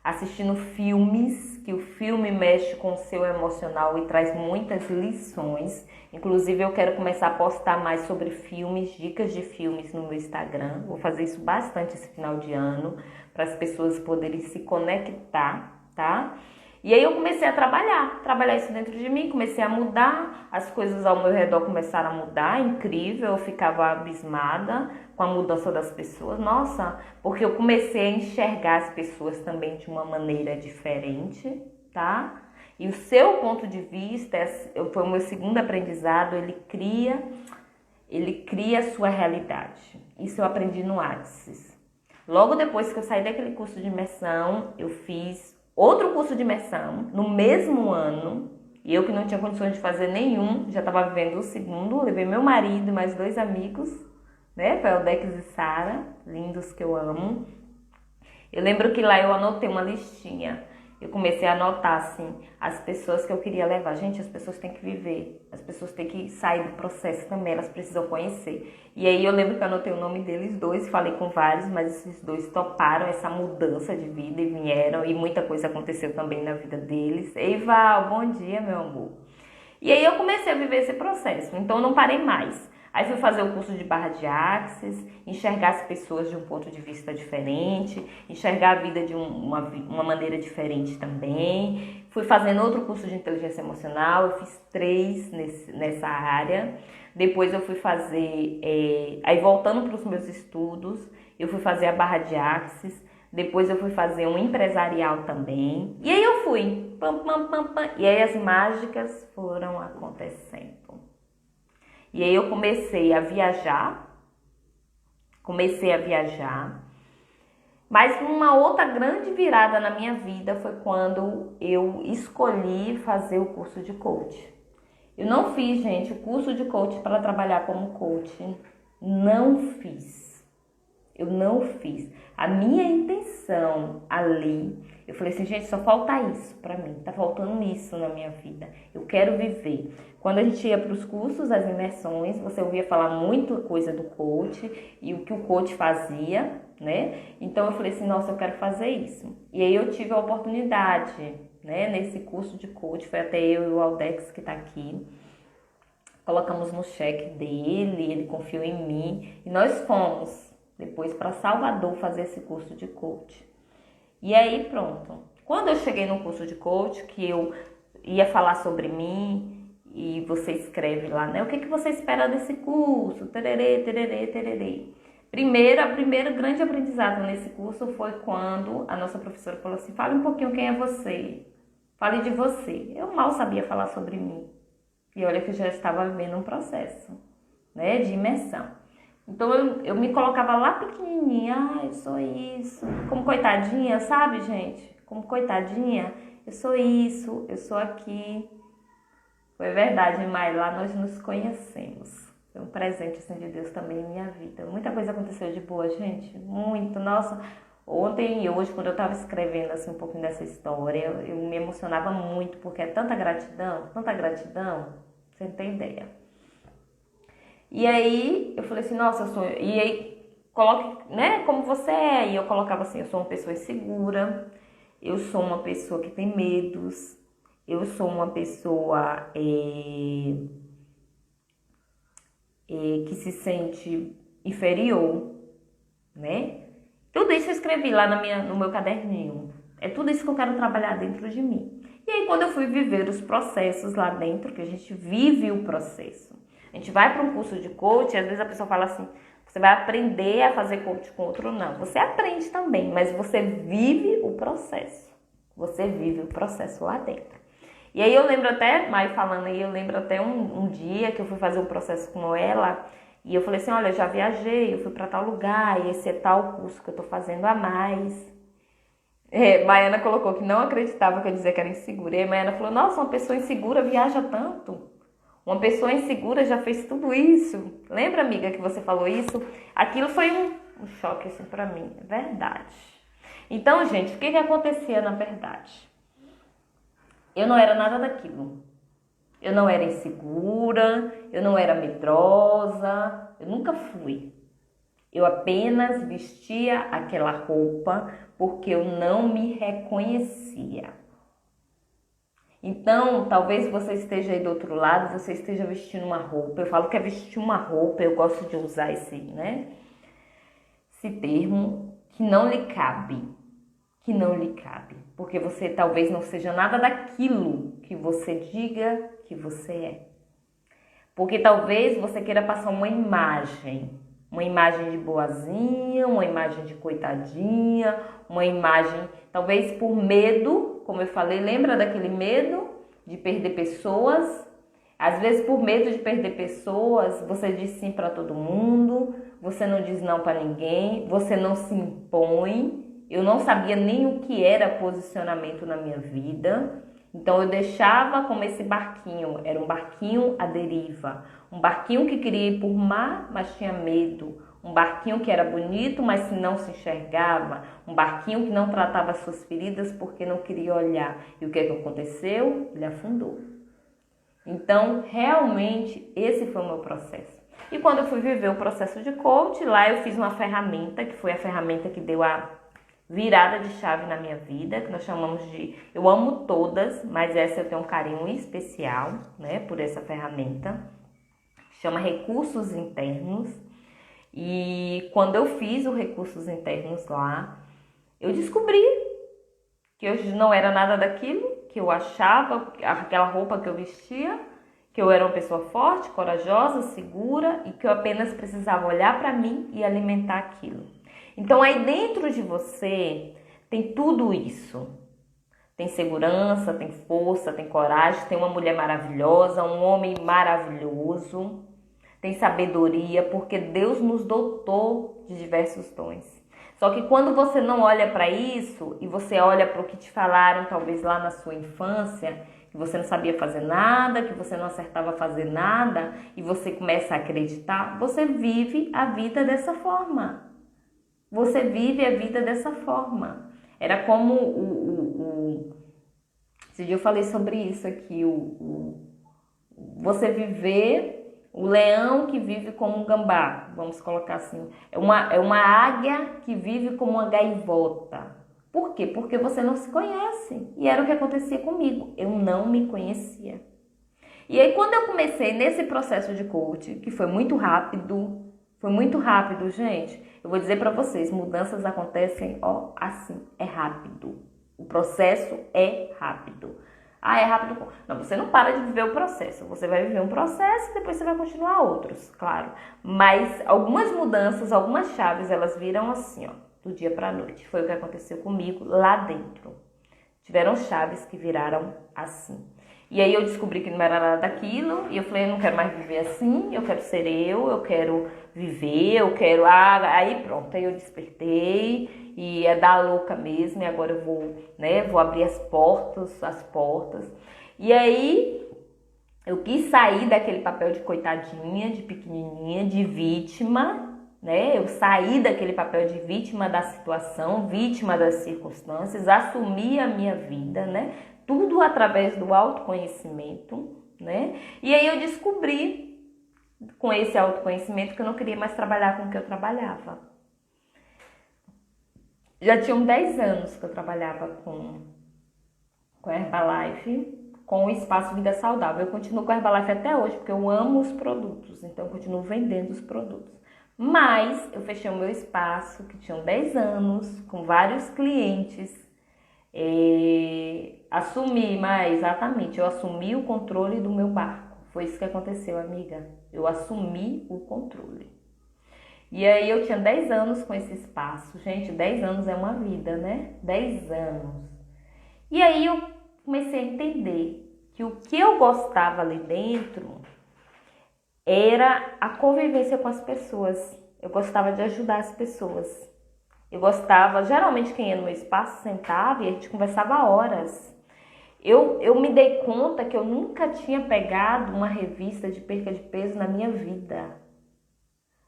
assistindo filmes, que o filme mexe com o seu emocional e traz muitas lições. Inclusive, eu quero começar a postar mais sobre filmes, dicas de filmes no meu Instagram. Vou fazer isso bastante esse final de ano, para as pessoas poderem se conectar, tá? E aí eu comecei a trabalhar isso dentro de mim, comecei a mudar, as coisas ao meu redor começaram a mudar, incrível, eu ficava abismada com a mudança das pessoas, nossa, porque eu comecei a enxergar as pessoas também de uma maneira diferente, tá? E o seu ponto de vista, foi o meu segundo aprendizado, ele cria a sua realidade. Isso eu aprendi no Axis. Logo depois que eu saí daquele curso de imersão, eu fiz outro curso de imersão no mesmo ano. E eu que não tinha condições de fazer nenhum, já estava vivendo o segundo. Levei meu marido e mais 2 amigos, né? Foi o Dex e Sara, lindos que eu amo. Eu lembro que lá eu anotei uma listinha. Eu comecei a anotar, assim, as pessoas que eu queria levar. Gente, as pessoas têm que viver. As pessoas têm que sair do processo também. Elas precisam conhecer. E aí eu lembro que eu anotei o nome deles 2. Falei com vários, mas esses 2 toparam essa mudança de vida e vieram. E muita coisa aconteceu também na vida deles. Ei, Val, bom dia, meu amor. E aí eu comecei a viver esse processo. Então eu não parei mais. Aí fui fazer o curso de barra de Axis, enxergar as pessoas de um ponto de vista diferente, enxergar a vida de uma maneira diferente também. Fui fazendo outro curso de inteligência emocional, eu fiz 3 nessa área. Depois eu fui fazer, aí voltando para os meus estudos, eu fui fazer a barra de Axis. Depois eu fui fazer um empresarial também. E aí eu fui, pam, pam, pam, pam. E aí as mágicas foram acontecendo. E aí eu comecei a viajar, mas uma outra grande virada na minha vida foi quando eu escolhi fazer o curso de coach. Eu não fiz, gente, o curso de coach para trabalhar como coach, não fiz. Eu não fiz. A minha intenção ali, eu falei assim, gente, só falta isso pra mim. Tá faltando isso na minha vida. Eu quero viver. Quando a gente ia para os cursos, as imersões, você ouvia falar muita coisa do coach e o que o coach fazia, né? Então eu falei assim, nossa, eu quero fazer isso. E aí eu tive a oportunidade, né? Nesse curso de coach, foi até eu e o Aldex que tá aqui. Colocamos no cheque dele, ele confiou em mim e nós fomos depois para Salvador fazer esse curso de coach. E aí pronto. Quando eu cheguei no curso de coach, que eu ia falar sobre mim, e você escreve lá, né? O que você espera desse curso? Tererê, tererê, tererê. Primeiro grande aprendizado nesse curso foi quando a nossa professora falou assim, fale um pouquinho quem é você. Fale de você. Eu mal sabia falar sobre mim. E olha que eu já estava vivendo um processo, né, de imersão. Então eu me colocava lá pequenininha, eu sou isso, como coitadinha, sabe, gente? Como coitadinha, eu sou isso, eu sou aqui. Foi verdade, Mai, lá nós nos conhecemos. Foi um presente assim, de Deus também em minha vida. Muita coisa aconteceu de boa, gente, muito. Nossa, ontem e hoje, quando eu estava escrevendo assim, um pouquinho dessa história, eu me emocionava muito, porque é tanta gratidão, você não tem ideia. E aí eu falei assim, nossa, eu sou... E aí, coloque, né, como você é. E eu colocava assim, eu sou uma pessoa insegura, eu sou uma pessoa que tem medos, eu sou uma pessoa que se sente inferior, né? Tudo isso eu escrevi lá no meu caderninho. É tudo isso que eu quero trabalhar dentro de mim. E aí, quando eu fui viver os processos lá dentro, que a gente vive o processo. A gente vai para um curso de coach e às vezes a pessoa fala assim, você vai aprender a fazer coach com outro. Não, você aprende também, mas você vive o processo. Você vive o processo lá dentro. E aí eu lembro até, Mai falando aí, eu lembro até um dia que eu fui fazer um processo com ela e eu falei assim, olha, eu já viajei, eu fui para tal lugar e esse é tal curso que eu tô fazendo a mais. Maiana colocou que não acreditava que eu dizia que era insegura. E a Maiana falou, nossa, uma pessoa insegura viaja tanto. Uma pessoa insegura já fez tudo isso. Lembra, amiga, que você falou isso? Aquilo foi um choque assim pra mim, é verdade. Então, gente, o que acontecia na verdade? Eu não era nada daquilo. Eu não era insegura, eu não era medrosa, eu nunca fui. Eu apenas vestia aquela roupa porque eu não me reconhecia. Então, talvez você esteja aí do outro lado, você esteja vestindo uma roupa. Eu falo que é vestir uma roupa, eu gosto de usar esse termo, que não lhe cabe. Que não lhe cabe. porque você talvez não seja nada daquilo que você diga que você é. Porque talvez você queira passar uma imagem de boazinha, uma imagem de coitadinha, uma imagem, talvez por medo, como eu falei, lembra daquele medo de perder pessoas? Às vezes por medo de perder pessoas, você diz sim para todo mundo, você não diz não para ninguém, você não se impõe. Eu não sabia nem o que era posicionamento na minha vida. Então eu deixava como esse barquinho, era um barquinho à deriva, um barquinho que queria ir por mar, mas tinha medo, um barquinho que era bonito, mas não se enxergava, um barquinho que não tratava suas feridas porque não queria olhar. E o que é que aconteceu? Ele afundou. Então, realmente, esse foi o meu processo. E quando eu fui viver o processo de coach, lá eu fiz uma ferramenta, que foi a ferramenta que deu a virada de chave na minha vida, que nós chamamos de... Eu amo todas, mas essa eu tenho um carinho especial, né, por essa ferramenta. Chama Recursos Internos. E quando eu fiz o Recursos Internos lá, eu descobri que eu não era nada daquilo que eu achava, aquela roupa que eu vestia, que eu era uma pessoa forte, corajosa, segura e que eu apenas precisava olhar para mim e alimentar aquilo. Então aí dentro de você tem tudo isso. Tem segurança, tem força, tem coragem, tem uma mulher maravilhosa, um homem maravilhoso, tem sabedoria, porque Deus nos dotou de diversos dons. Só que quando você não olha para isso e você olha para o que te falaram talvez lá na sua infância, que você não sabia fazer nada, que você não acertava fazer nada e você começa a acreditar, você vive a vida dessa forma. Você vive a vida dessa forma. Era como esse dia eu falei sobre isso aqui, você viver... O leão que vive como um gambá, vamos colocar assim, é uma águia que vive como uma gaivota. Por quê? Porque você não se conhece. E era o que acontecia comigo. Eu não me conhecia. E aí quando eu comecei nesse processo de coach, que foi muito rápido, gente. Eu vou dizer para vocês, mudanças acontecem, assim, é rápido. O processo é rápido. Ah, é rápido. Não, você não para de viver o processo. Você vai viver um processo e depois você vai continuar outros, claro. Mas algumas mudanças, algumas chaves, elas viram assim, do dia para a noite. Foi o que aconteceu comigo lá dentro. Tiveram chaves que viraram assim. E aí eu descobri que não era nada daquilo. E eu falei, eu não quero mais viver assim. Eu quero ser eu quero viver, eu quero... Aí pronto, aí eu despertei. E é da louca mesmo, e agora eu vou abrir as portas. E aí, eu quis sair daquele papel de coitadinha, de pequenininha, de vítima, né? Eu saí daquele papel de vítima da situação, vítima das circunstâncias, assumi a minha vida, né? Tudo através do autoconhecimento, né? E aí eu descobri, com esse autoconhecimento, que eu não queria mais trabalhar com o que eu trabalhava. Já tinham 10 anos que eu trabalhava com a Herbalife, com o Espaço Vida Saudável. Eu continuo com a Herbalife até hoje, porque eu amo os produtos, então eu continuo vendendo os produtos. Mas eu fechei o meu espaço, que tinham 10 anos, com vários clientes. Eu assumi o controle do meu barco. Foi isso que aconteceu, amiga. Eu assumi o controle. E aí eu tinha 10 anos com esse espaço. Gente, 10 anos é uma vida, né? 10 anos. E aí eu comecei a entender que o que eu gostava ali dentro era a convivência com as pessoas. Eu gostava de ajudar as pessoas. Eu gostava, geralmente quem ia no meu espaço sentava e a gente conversava horas. Eu me dei conta que eu nunca tinha pegado uma revista de perca de peso na minha vida.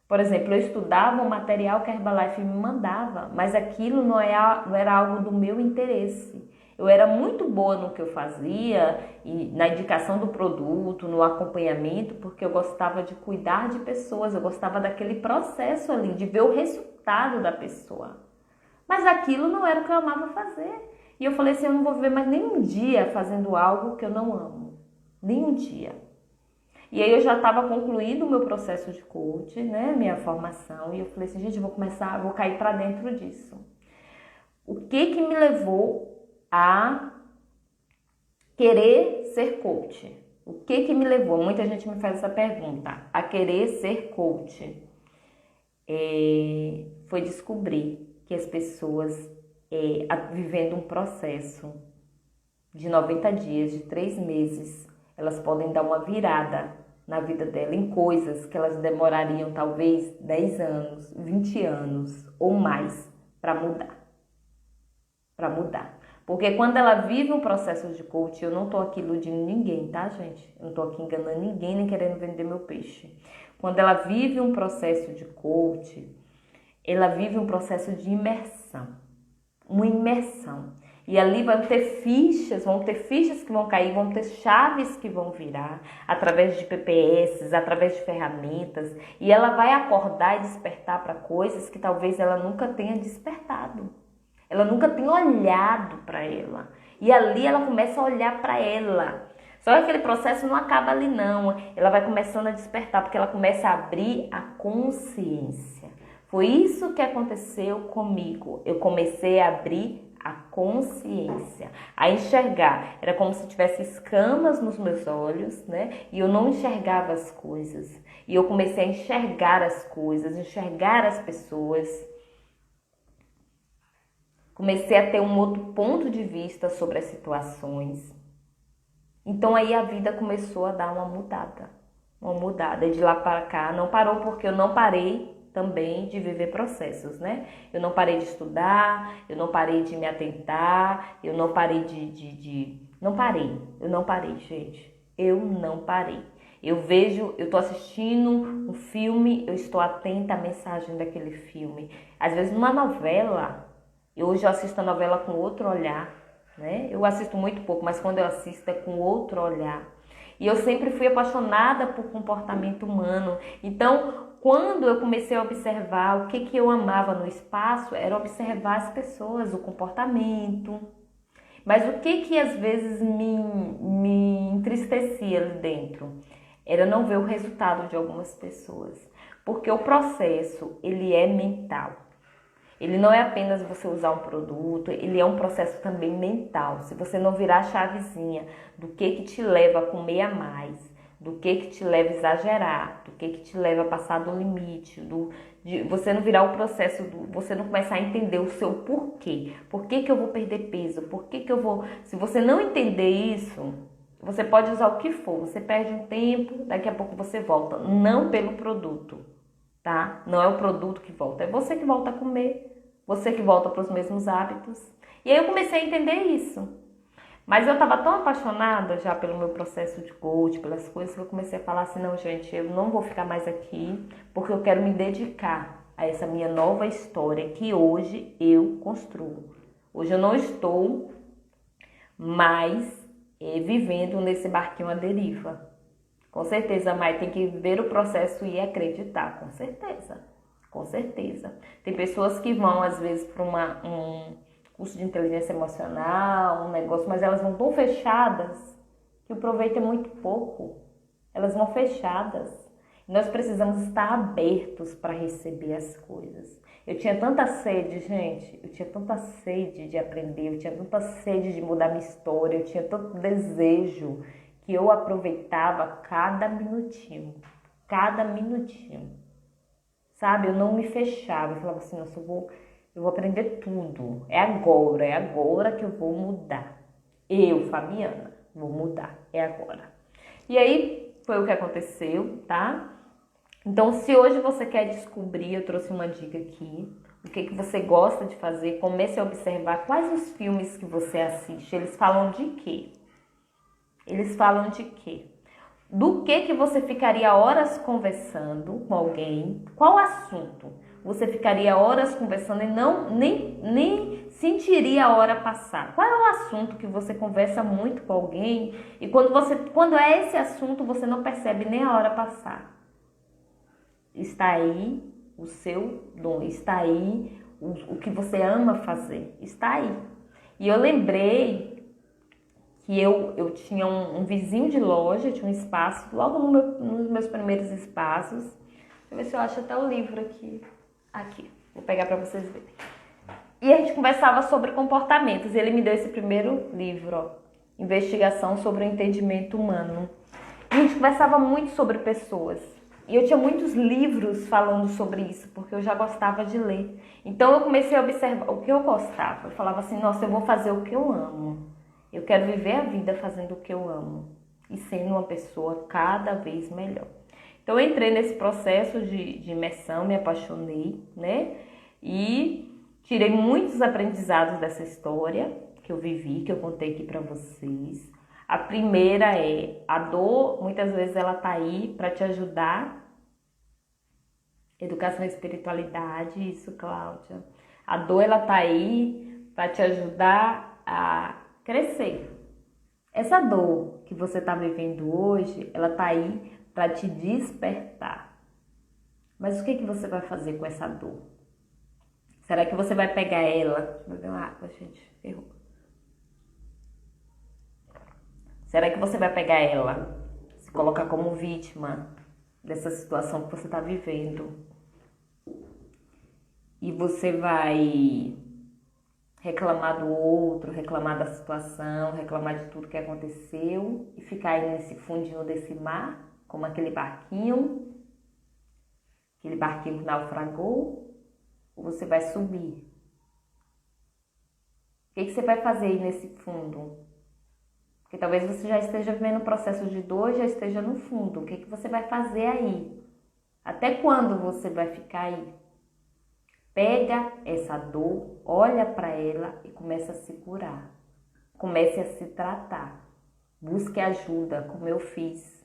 Por exemplo, eu estudava o material que a Herbalife me mandava, mas aquilo não era algo do meu interesse. Eu era muito boa no que eu fazia, e na indicação do produto, no acompanhamento, porque eu gostava de cuidar de pessoas, eu gostava daquele processo ali, de ver o resultado da pessoa. Mas aquilo não era o que eu amava fazer. E eu falei assim, eu não vou viver mais nem um dia fazendo algo que eu não amo. Nem um dia. E aí eu já estava concluindo o meu processo de coach, né, minha formação, e eu falei assim, gente, vou cair para dentro disso. O que me levou a querer ser coach? O que me levou? Muita gente me faz essa pergunta. A querer ser coach. Foi descobrir que as pessoas vivendo um processo de 90 dias, de 3 meses, elas podem dar uma virada na vida dela em coisas que elas demorariam talvez 10 anos, 20 anos ou mais para mudar. Porque quando ela vive um processo de coach, eu não tô aqui iludindo ninguém, tá, gente? Eu não tô aqui enganando ninguém nem querendo vender meu peixe. Quando ela vive um processo de coach, ela vive um processo de imersão. Uma imersão. E ali vão ter fichas que vão cair, vão ter chaves que vão virar através de PPS, através de ferramentas. E ela vai acordar e despertar para coisas que talvez ela nunca tenha despertado. Ela nunca tenha olhado para ela. E ali ela começa a olhar para ela. Só que aquele processo não acaba ali não. Ela vai começando a despertar, porque ela começa a abrir a consciência. Foi isso que aconteceu comigo. Eu comecei a abrir a consciência, a enxergar. Era como se tivesse escamas nos meus olhos, né? E eu não enxergava as coisas. E eu comecei a enxergar as coisas, enxergar as pessoas. Comecei a ter um outro ponto de vista sobre as situações. Então aí a vida começou a dar uma mudada. E de lá para cá não parou, porque eu não parei também de viver processos, né? Eu não parei de estudar, eu não parei de me atentar, eu não parei Não parei, gente. Eu não parei. Eu tô assistindo um filme, eu estou atenta à mensagem daquele filme. Às vezes numa novela, hoje eu assisto a novela com outro olhar, né? Eu assisto muito pouco, mas quando eu assisto é com outro olhar. E eu sempre fui apaixonada por comportamento humano. Então, quando eu comecei a observar o que eu amava no espaço, era observar as pessoas, o comportamento. Mas o que às vezes me entristecia ali dentro? Era não ver o resultado de algumas pessoas. Porque o processo, ele é mental. Ele não é apenas você usar um produto, ele é um processo também mental. Se você não virar a chavezinha do que te leva a comer a mais, do que te leva a exagerar, do que te leva a passar do limite, de você não virar o processo, você não começar a entender o seu porquê. Por que eu vou perder peso? Por que eu vou... Se você não entender isso, você pode usar o que for. Você perde um tempo, daqui a pouco você volta. Não pelo produto, tá? Não é o produto que volta, é você que volta a comer. Você que volta para os mesmos hábitos. E aí eu comecei a entender isso. Mas eu estava tão apaixonada já pelo meu processo de coach, pelas coisas, que eu comecei a falar assim, não, gente, eu não vou ficar mais aqui, porque eu quero me dedicar a essa minha nova história que hoje eu construo. Hoje eu não estou mais vivendo nesse barquinho à deriva. Com certeza, Mai, tem que ver o processo e acreditar, com certeza. Com certeza. Tem pessoas que vão, às vezes, para um curso de inteligência emocional, um negócio, mas elas vão tão fechadas que o proveito é muito pouco. Elas vão fechadas. E nós precisamos estar abertos para receber as coisas. Eu tinha tanta sede, gente. Eu tinha tanta sede de aprender. Eu tinha tanta sede de mudar minha história. Eu tinha tanto desejo que eu aproveitava cada minutinho. Cada minutinho. Sabe, eu não me fechava, eu falava assim, nossa, eu vou aprender tudo. É agora que eu vou mudar. Eu, Fabiana, vou mudar, é agora. E aí, foi o que aconteceu, tá? Então, se hoje você quer descobrir, eu trouxe uma dica aqui, o que você gosta de fazer, comece a observar quais os filmes que você assiste, eles falam de quê? Eles falam de quê? Do que você ficaria horas conversando com alguém? Qual assunto? Você ficaria horas conversando e nem sentiria a hora passar. Qual é o assunto que você conversa muito com alguém e quando é esse assunto você não percebe nem a hora passar? Está aí o seu dom, está aí o que você ama fazer, está aí. E eu lembrei que eu tinha um vizinho de loja, tinha um espaço, logo nos meus primeiros espaços. Deixa eu ver se eu acho até o livro aqui. Aqui, vou pegar para vocês verem. E a gente conversava sobre comportamentos. Ele me deu esse primeiro livro, ó, Investigação sobre o Entendimento Humano. E a gente conversava muito sobre pessoas. E eu tinha muitos livros falando sobre isso, porque eu já gostava de ler. Então eu comecei a observar o que eu gostava. Eu falava assim, nossa, eu vou fazer o que eu amo. Eu quero viver a vida fazendo o que eu amo. E sendo uma pessoa cada vez melhor. Então eu entrei nesse processo de imersão, me apaixonei, né? E tirei muitos aprendizados dessa história que eu vivi, que eu contei aqui pra vocês. A primeira é, a dor, muitas vezes ela tá aí para te ajudar. Educação e espiritualidade, isso, Cláudia. A dor, ela tá aí para te ajudar a crescer. Essa dor que você tá vivendo hoje, ela tá aí para te despertar. Mas o que você vai fazer com essa dor? Será que você vai pegar ela? Vou beber uma água, gente. Ferrou. Será que você vai pegar ela, se colocar como vítima dessa situação que você está vivendo? E você vai reclamar do outro, reclamar da situação, reclamar de tudo que aconteceu e ficar aí nesse fundinho desse mar, como aquele barquinho que naufragou, ou você vai subir? O que você vai fazer aí nesse fundo? Porque talvez você já esteja vivendo um processo de dor, já esteja no fundo. O que você vai fazer aí? Até quando você vai ficar aí? Pega essa dor, olha para ela e começa a se curar. Comece a se tratar. Busque ajuda, como eu fiz.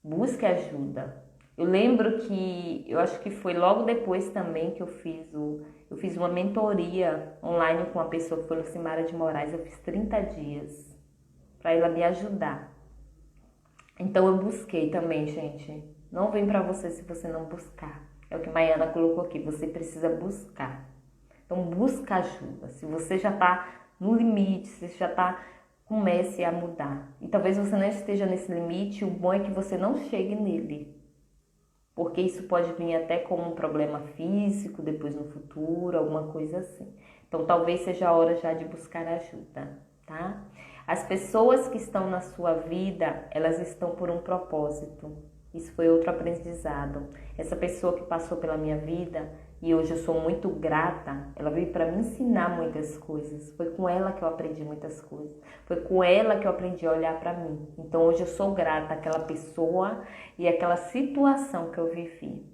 Busque ajuda. Eu lembro que, eu acho que foi logo depois também que eu fiz uma mentoria online com uma pessoa que foi Lucimara de Moraes. Eu fiz 30 dias. Para ela me ajudar. Então eu busquei também, gente. Não vem para você se você não buscar. É o que Maiana colocou aqui, você precisa buscar. Então busca ajuda. Se você já tá no limite, se já tá, comece a mudar. E talvez você não esteja nesse limite, o bom é que você não chegue nele. Porque isso pode vir até como um problema físico, depois no futuro, alguma coisa assim. Então talvez seja a hora já de buscar ajuda, tá? As pessoas que estão na sua vida, elas estão por um propósito. Isso foi outro aprendizado. Essa pessoa que passou pela minha vida, e hoje eu sou muito grata, ela veio para me ensinar muitas coisas. Foi com ela que eu aprendi muitas coisas. Foi com ela que eu aprendi a olhar para mim. Então hoje eu sou grata àquela pessoa e àquela situação que eu vivi.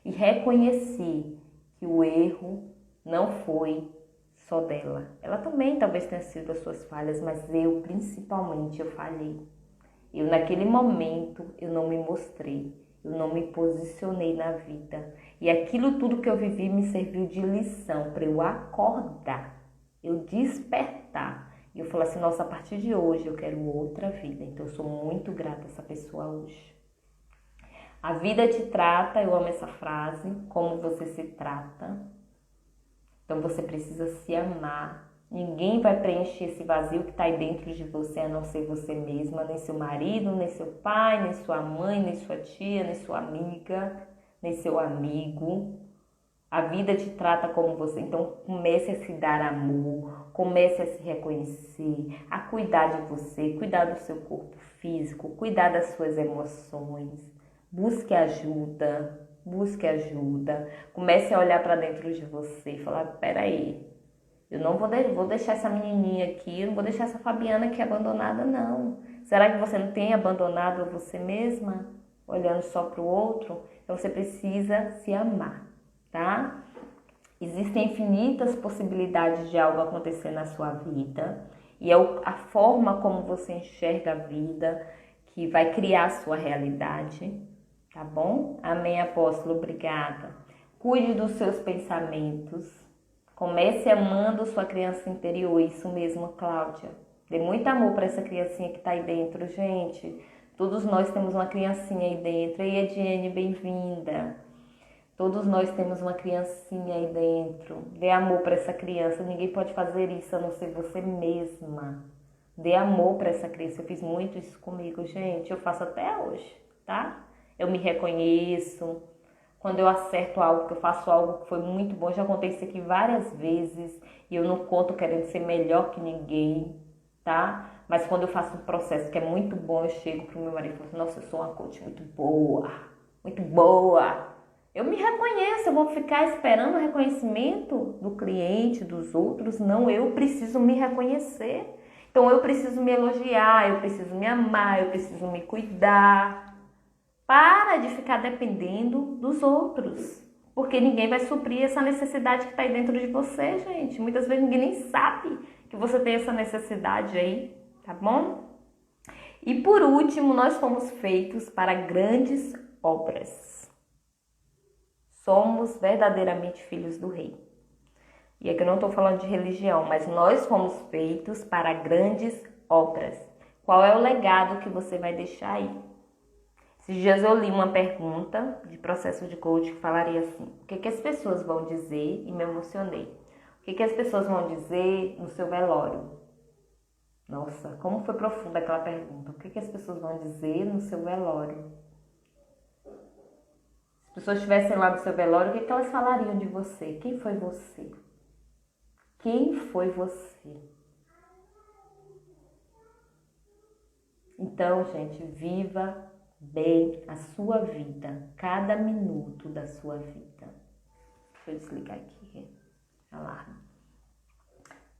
E reconheci que o erro não foi só dela. Ela também talvez tenha sido as suas falhas, mas eu principalmente eu falhei. Eu naquele momento eu não me mostrei, eu não me posicionei na vida. E aquilo tudo que eu vivi me serviu de lição para eu acordar, eu despertar. E eu falar assim, nossa, a partir de hoje eu quero outra vida. Então eu sou muito grata a essa pessoa hoje. A vida te trata, eu amo essa frase, como você se trata. Então você precisa se amar. Ninguém vai preencher esse vazio que está aí dentro de você, a não ser você mesma, nem seu marido, nem seu pai, nem sua mãe, nem sua tia, nem sua amiga, nem seu amigo. A vida te trata como você. Então comece a se dar amor, comece a se reconhecer, a cuidar de você, cuidar do seu corpo físico, cuidar das suas emoções. Busque ajuda. Busque ajuda, comece a olhar para dentro de você e falar, peraí, eu não vou deixar essa menininha aqui, eu não vou deixar essa Fabiana aqui abandonada, não. Será que você não tem abandonado você mesma, olhando só para o outro? Então você precisa se amar, tá? Existem infinitas possibilidades de algo acontecer na sua vida e é a forma como você enxerga a vida que vai criar a sua realidade. Tá bom? Amém, apóstolo, obrigada. Cuide dos seus pensamentos. Comece amando sua criança interior. Isso mesmo, Cláudia. Dê muito amor para essa criancinha que tá aí dentro, gente. Todos nós temos uma criancinha aí dentro. Ei, Ediane, bem-vinda. Todos nós temos uma criancinha aí dentro. Dê amor para essa criança. Ninguém pode fazer isso a não ser você mesma. Dê amor para essa criança. Eu fiz muito isso comigo, gente. Eu faço até hoje, tá? Eu me reconheço, quando eu acerto algo, que eu faço algo que foi muito bom. Já contei isso aqui várias vezes e eu não conto querendo ser melhor que ninguém, tá? Mas quando eu faço um processo que é muito bom, eu chego pro meu marido e falo assim, nossa, eu sou uma coach muito boa, muito boa. Eu me reconheço, eu vou ficar esperando o reconhecimento do cliente, dos outros. Não, eu preciso me reconhecer. Então eu preciso me elogiar, eu preciso me amar, eu preciso me cuidar. Para de ficar dependendo dos outros. Porque ninguém vai suprir essa necessidade que está aí dentro de você, gente. Muitas vezes ninguém nem sabe que você tem essa necessidade aí, tá bom? E por último, nós fomos feitos para grandes obras. Somos verdadeiramente filhos do Rei. E aqui eu não estou falando de religião, mas nós fomos feitos para grandes obras. Qual é o legado que você vai deixar aí? Esses dias eu li uma pergunta de processo de coaching que falaria assim: o que as pessoas vão dizer? E me emocionei. O que as pessoas vão dizer no seu velório? Nossa, como foi profunda aquela pergunta. O que as pessoas vão dizer no seu velório? Se as pessoas estivessem lá no seu velório, o que elas falariam de você? Quem foi você? Quem foi você? Então, gente, viva bem a sua vida, cada minuto da sua vida. Deixa eu desligar aqui, alarme.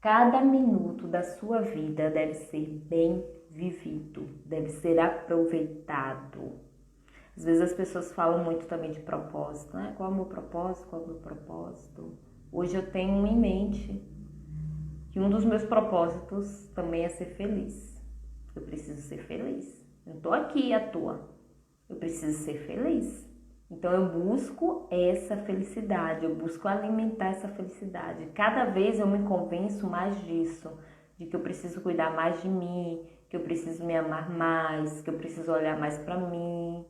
Cada minuto da sua vida deve ser bem vivido, deve ser aproveitado. Às vezes as pessoas falam muito também de propósito, né? Qual é o meu propósito? Qual é o meu propósito? Hoje eu tenho em mente que um dos meus propósitos também é ser feliz. Eu preciso ser feliz. Eu não tô aqui à toa. Eu preciso ser feliz. Então eu busco essa felicidade, eu busco alimentar essa felicidade. Cada vez eu me convenço mais disso, de que eu preciso cuidar mais de mim, que eu preciso me amar mais, que eu preciso olhar mais para mim.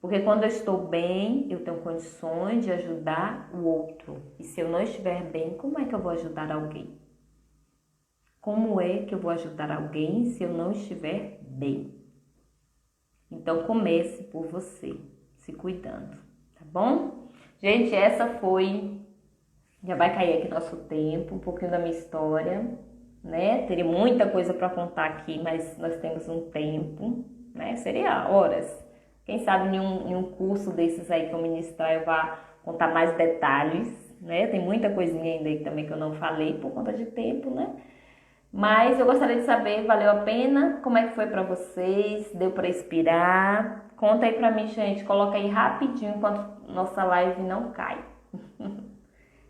Porque quando eu estou bem, eu tenho condições de ajudar o outro. E se eu não estiver bem, como é que eu vou ajudar alguém? Como é que eu vou ajudar alguém se eu não estiver bem? Então comece por você, se cuidando, tá bom? Gente, essa foi, já vai cair aqui nosso tempo, um pouquinho da minha história, né? Teria muita coisa para contar aqui, mas nós temos um tempo, né? Seria horas. Quem sabe em um curso desses aí que eu ministrar eu vá contar mais detalhes, né? Tem muita coisinha ainda aí também que eu não falei por conta de tempo, né? Mas eu gostaria de saber, valeu a pena? Como é que foi pra vocês? Deu pra inspirar? Conta aí pra mim, gente. Coloca aí rapidinho enquanto nossa live não cai.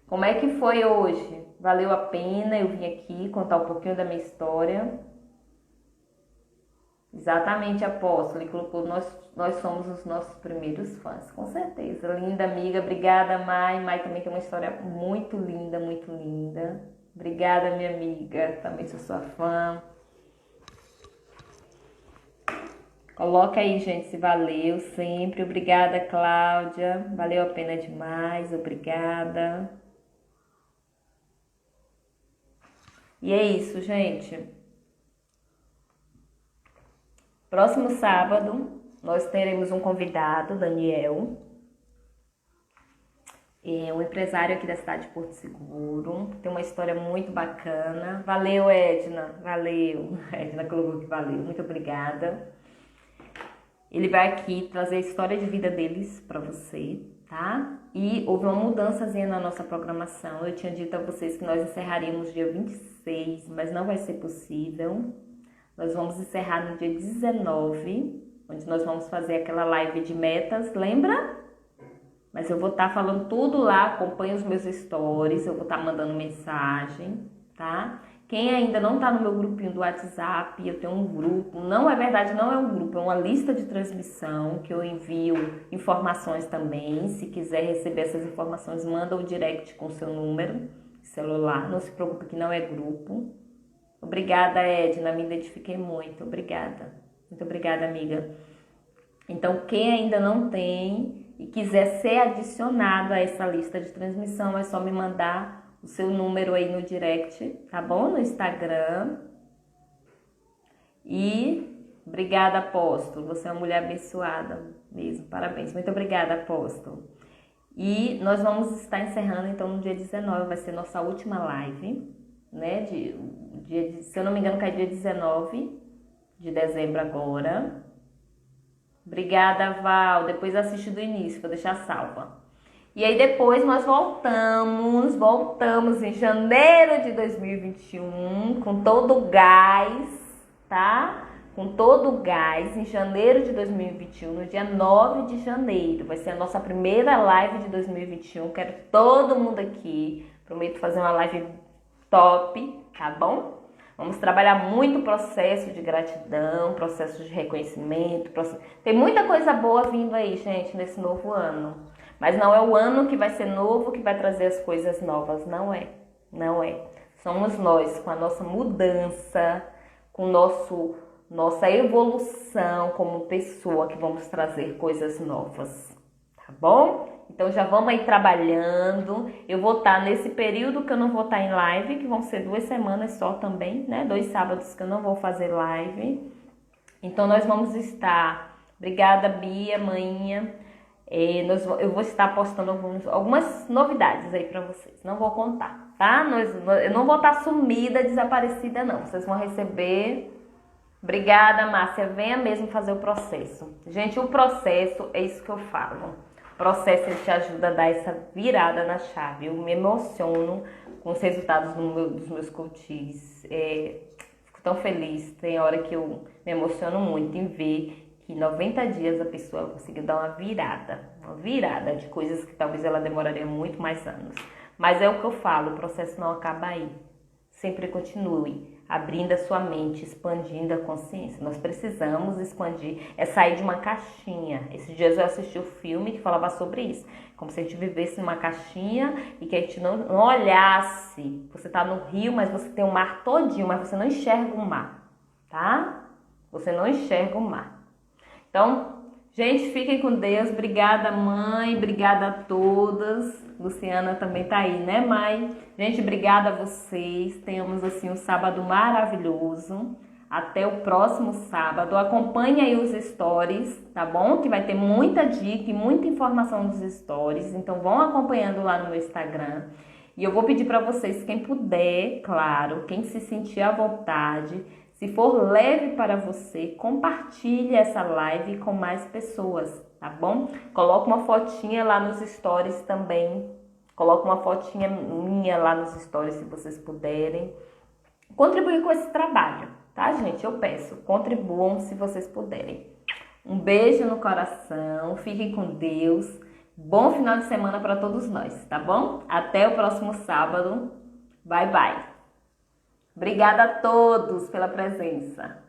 Como é que foi hoje? Valeu a pena? Eu vim aqui contar um pouquinho da minha história. Exatamente, apóstolo. Ele colocou, nós somos os nossos primeiros fãs. Com certeza. Linda amiga. Obrigada, Mai. Mai também tem uma história muito linda, muito linda. Obrigada, minha amiga. Também sou sua fã. Coloca aí, gente, se valeu sempre. Obrigada, Cláudia. Valeu a pena demais. Obrigada. E é isso, gente. Próximo sábado, nós teremos um convidado, Daniel. É um empresário aqui da cidade de Porto Seguro. Tem uma história muito bacana. Valeu, Edna. Valeu. A Edna colocou que valeu. Muito obrigada. Ele vai aqui trazer a história de vida deles para você, tá? E houve uma mudançazinha na nossa programação. Eu tinha dito a vocês que nós encerraríamos dia 26, mas não vai ser possível. Nós vamos encerrar no dia 19, onde nós vamos fazer aquela live de metas, lembra? Mas eu vou estar falando tudo lá, acompanhe os meus stories, eu vou estar mandando mensagem, tá? Quem ainda não tá no meu grupinho do WhatsApp, eu tenho um grupo, não é verdade, não é um grupo, é uma lista de transmissão que eu envio informações também. Se quiser receber essas informações, manda o direct com o seu número de celular, não se preocupe que não é grupo. Obrigada, Edna, me identifiquei muito, obrigada. Muito obrigada, amiga. Então, quem ainda não tem e quiser ser adicionado a essa lista de transmissão, é só me mandar o seu número aí no direct, tá bom? No Instagram. E obrigada, apóstolo. Você é uma mulher abençoada mesmo. Parabéns. Muito obrigada, apóstolo. E nós vamos estar encerrando, então, no dia 19, vai ser nossa última live, né? Se eu não me engano, cai dia 19 de dezembro agora. Obrigada, Val. Depois assiste do início, vou deixar salva. E aí depois nós voltamos em janeiro de 2021 com todo o gás, tá? Com todo o gás em janeiro de 2021, no dia 9 de janeiro. Vai ser a nossa primeira live de 2021. Quero todo mundo aqui. Prometo fazer uma live top, tá bom? Vamos trabalhar muito o processo de gratidão, processo de reconhecimento. Tem muita coisa boa vindo aí, gente, nesse novo ano. Mas não é o ano que vai ser novo que vai trazer as coisas novas. Não é. Não é. Somos nós, com a nossa mudança, com nossa evolução como pessoa, que vamos trazer coisas novas. Tá bom? Então já vamos aí trabalhando. Eu vou estar nesse período que eu não vou estar em live, que vão ser 2 semanas só também, né? 2 sábados que eu não vou fazer live. Então nós vamos estar. Obrigada, Bia, manhinha. Eu vou estar postando algumas novidades aí pra vocês. Não vou contar, tá? Eu não vou estar sumida, desaparecida, não. Vocês vão receber. Obrigada, Márcia. Venha mesmo fazer o processo. Gente, o processo é isso que eu falo. O processo ele te ajuda a dar essa virada na chave. Eu me emociono com os resultados dos meus coaches. Fico tão feliz. Tem hora que eu me emociono muito em ver que em 90 dias a pessoa conseguiu dar uma virada de coisas que talvez ela demoraria muito mais anos. Mas é o que eu falo, o processo não acaba aí. Sempre continue abrindo a sua mente, expandindo a consciência. Nós precisamos expandir, sair de uma caixinha. Esses dias eu assisti um filme que falava sobre isso. Como se a gente vivesse numa caixinha e que a gente não olhasse. Você tá no rio, mas você tem o mar todinho, mas você não enxerga o mar, tá? Você não enxerga o mar. Então, gente, fiquem com Deus. Obrigada, mãe. Obrigada a todas. Luciana também tá aí, né, mãe? Gente, obrigada a vocês. Tenhamos, assim, um sábado maravilhoso. Até o próximo sábado. Acompanhe aí os stories, tá bom? Que vai ter muita dica e muita informação nos stories. Então, vão acompanhando lá no meu Instagram. E eu vou pedir para vocês, quem puder, claro, quem se sentir à vontade, se for leve para você, compartilhe essa live com mais pessoas, tá bom? Coloca uma fotinha lá nos stories também. Coloca uma fotinha minha lá nos stories, se vocês puderem. Contribuir com esse trabalho, tá, gente? Eu peço, contribuam se vocês puderem. Um beijo no coração, fiquem com Deus. Bom final de semana para todos nós, tá bom? Até o próximo sábado. Bye, bye. Obrigada a todos pela presença.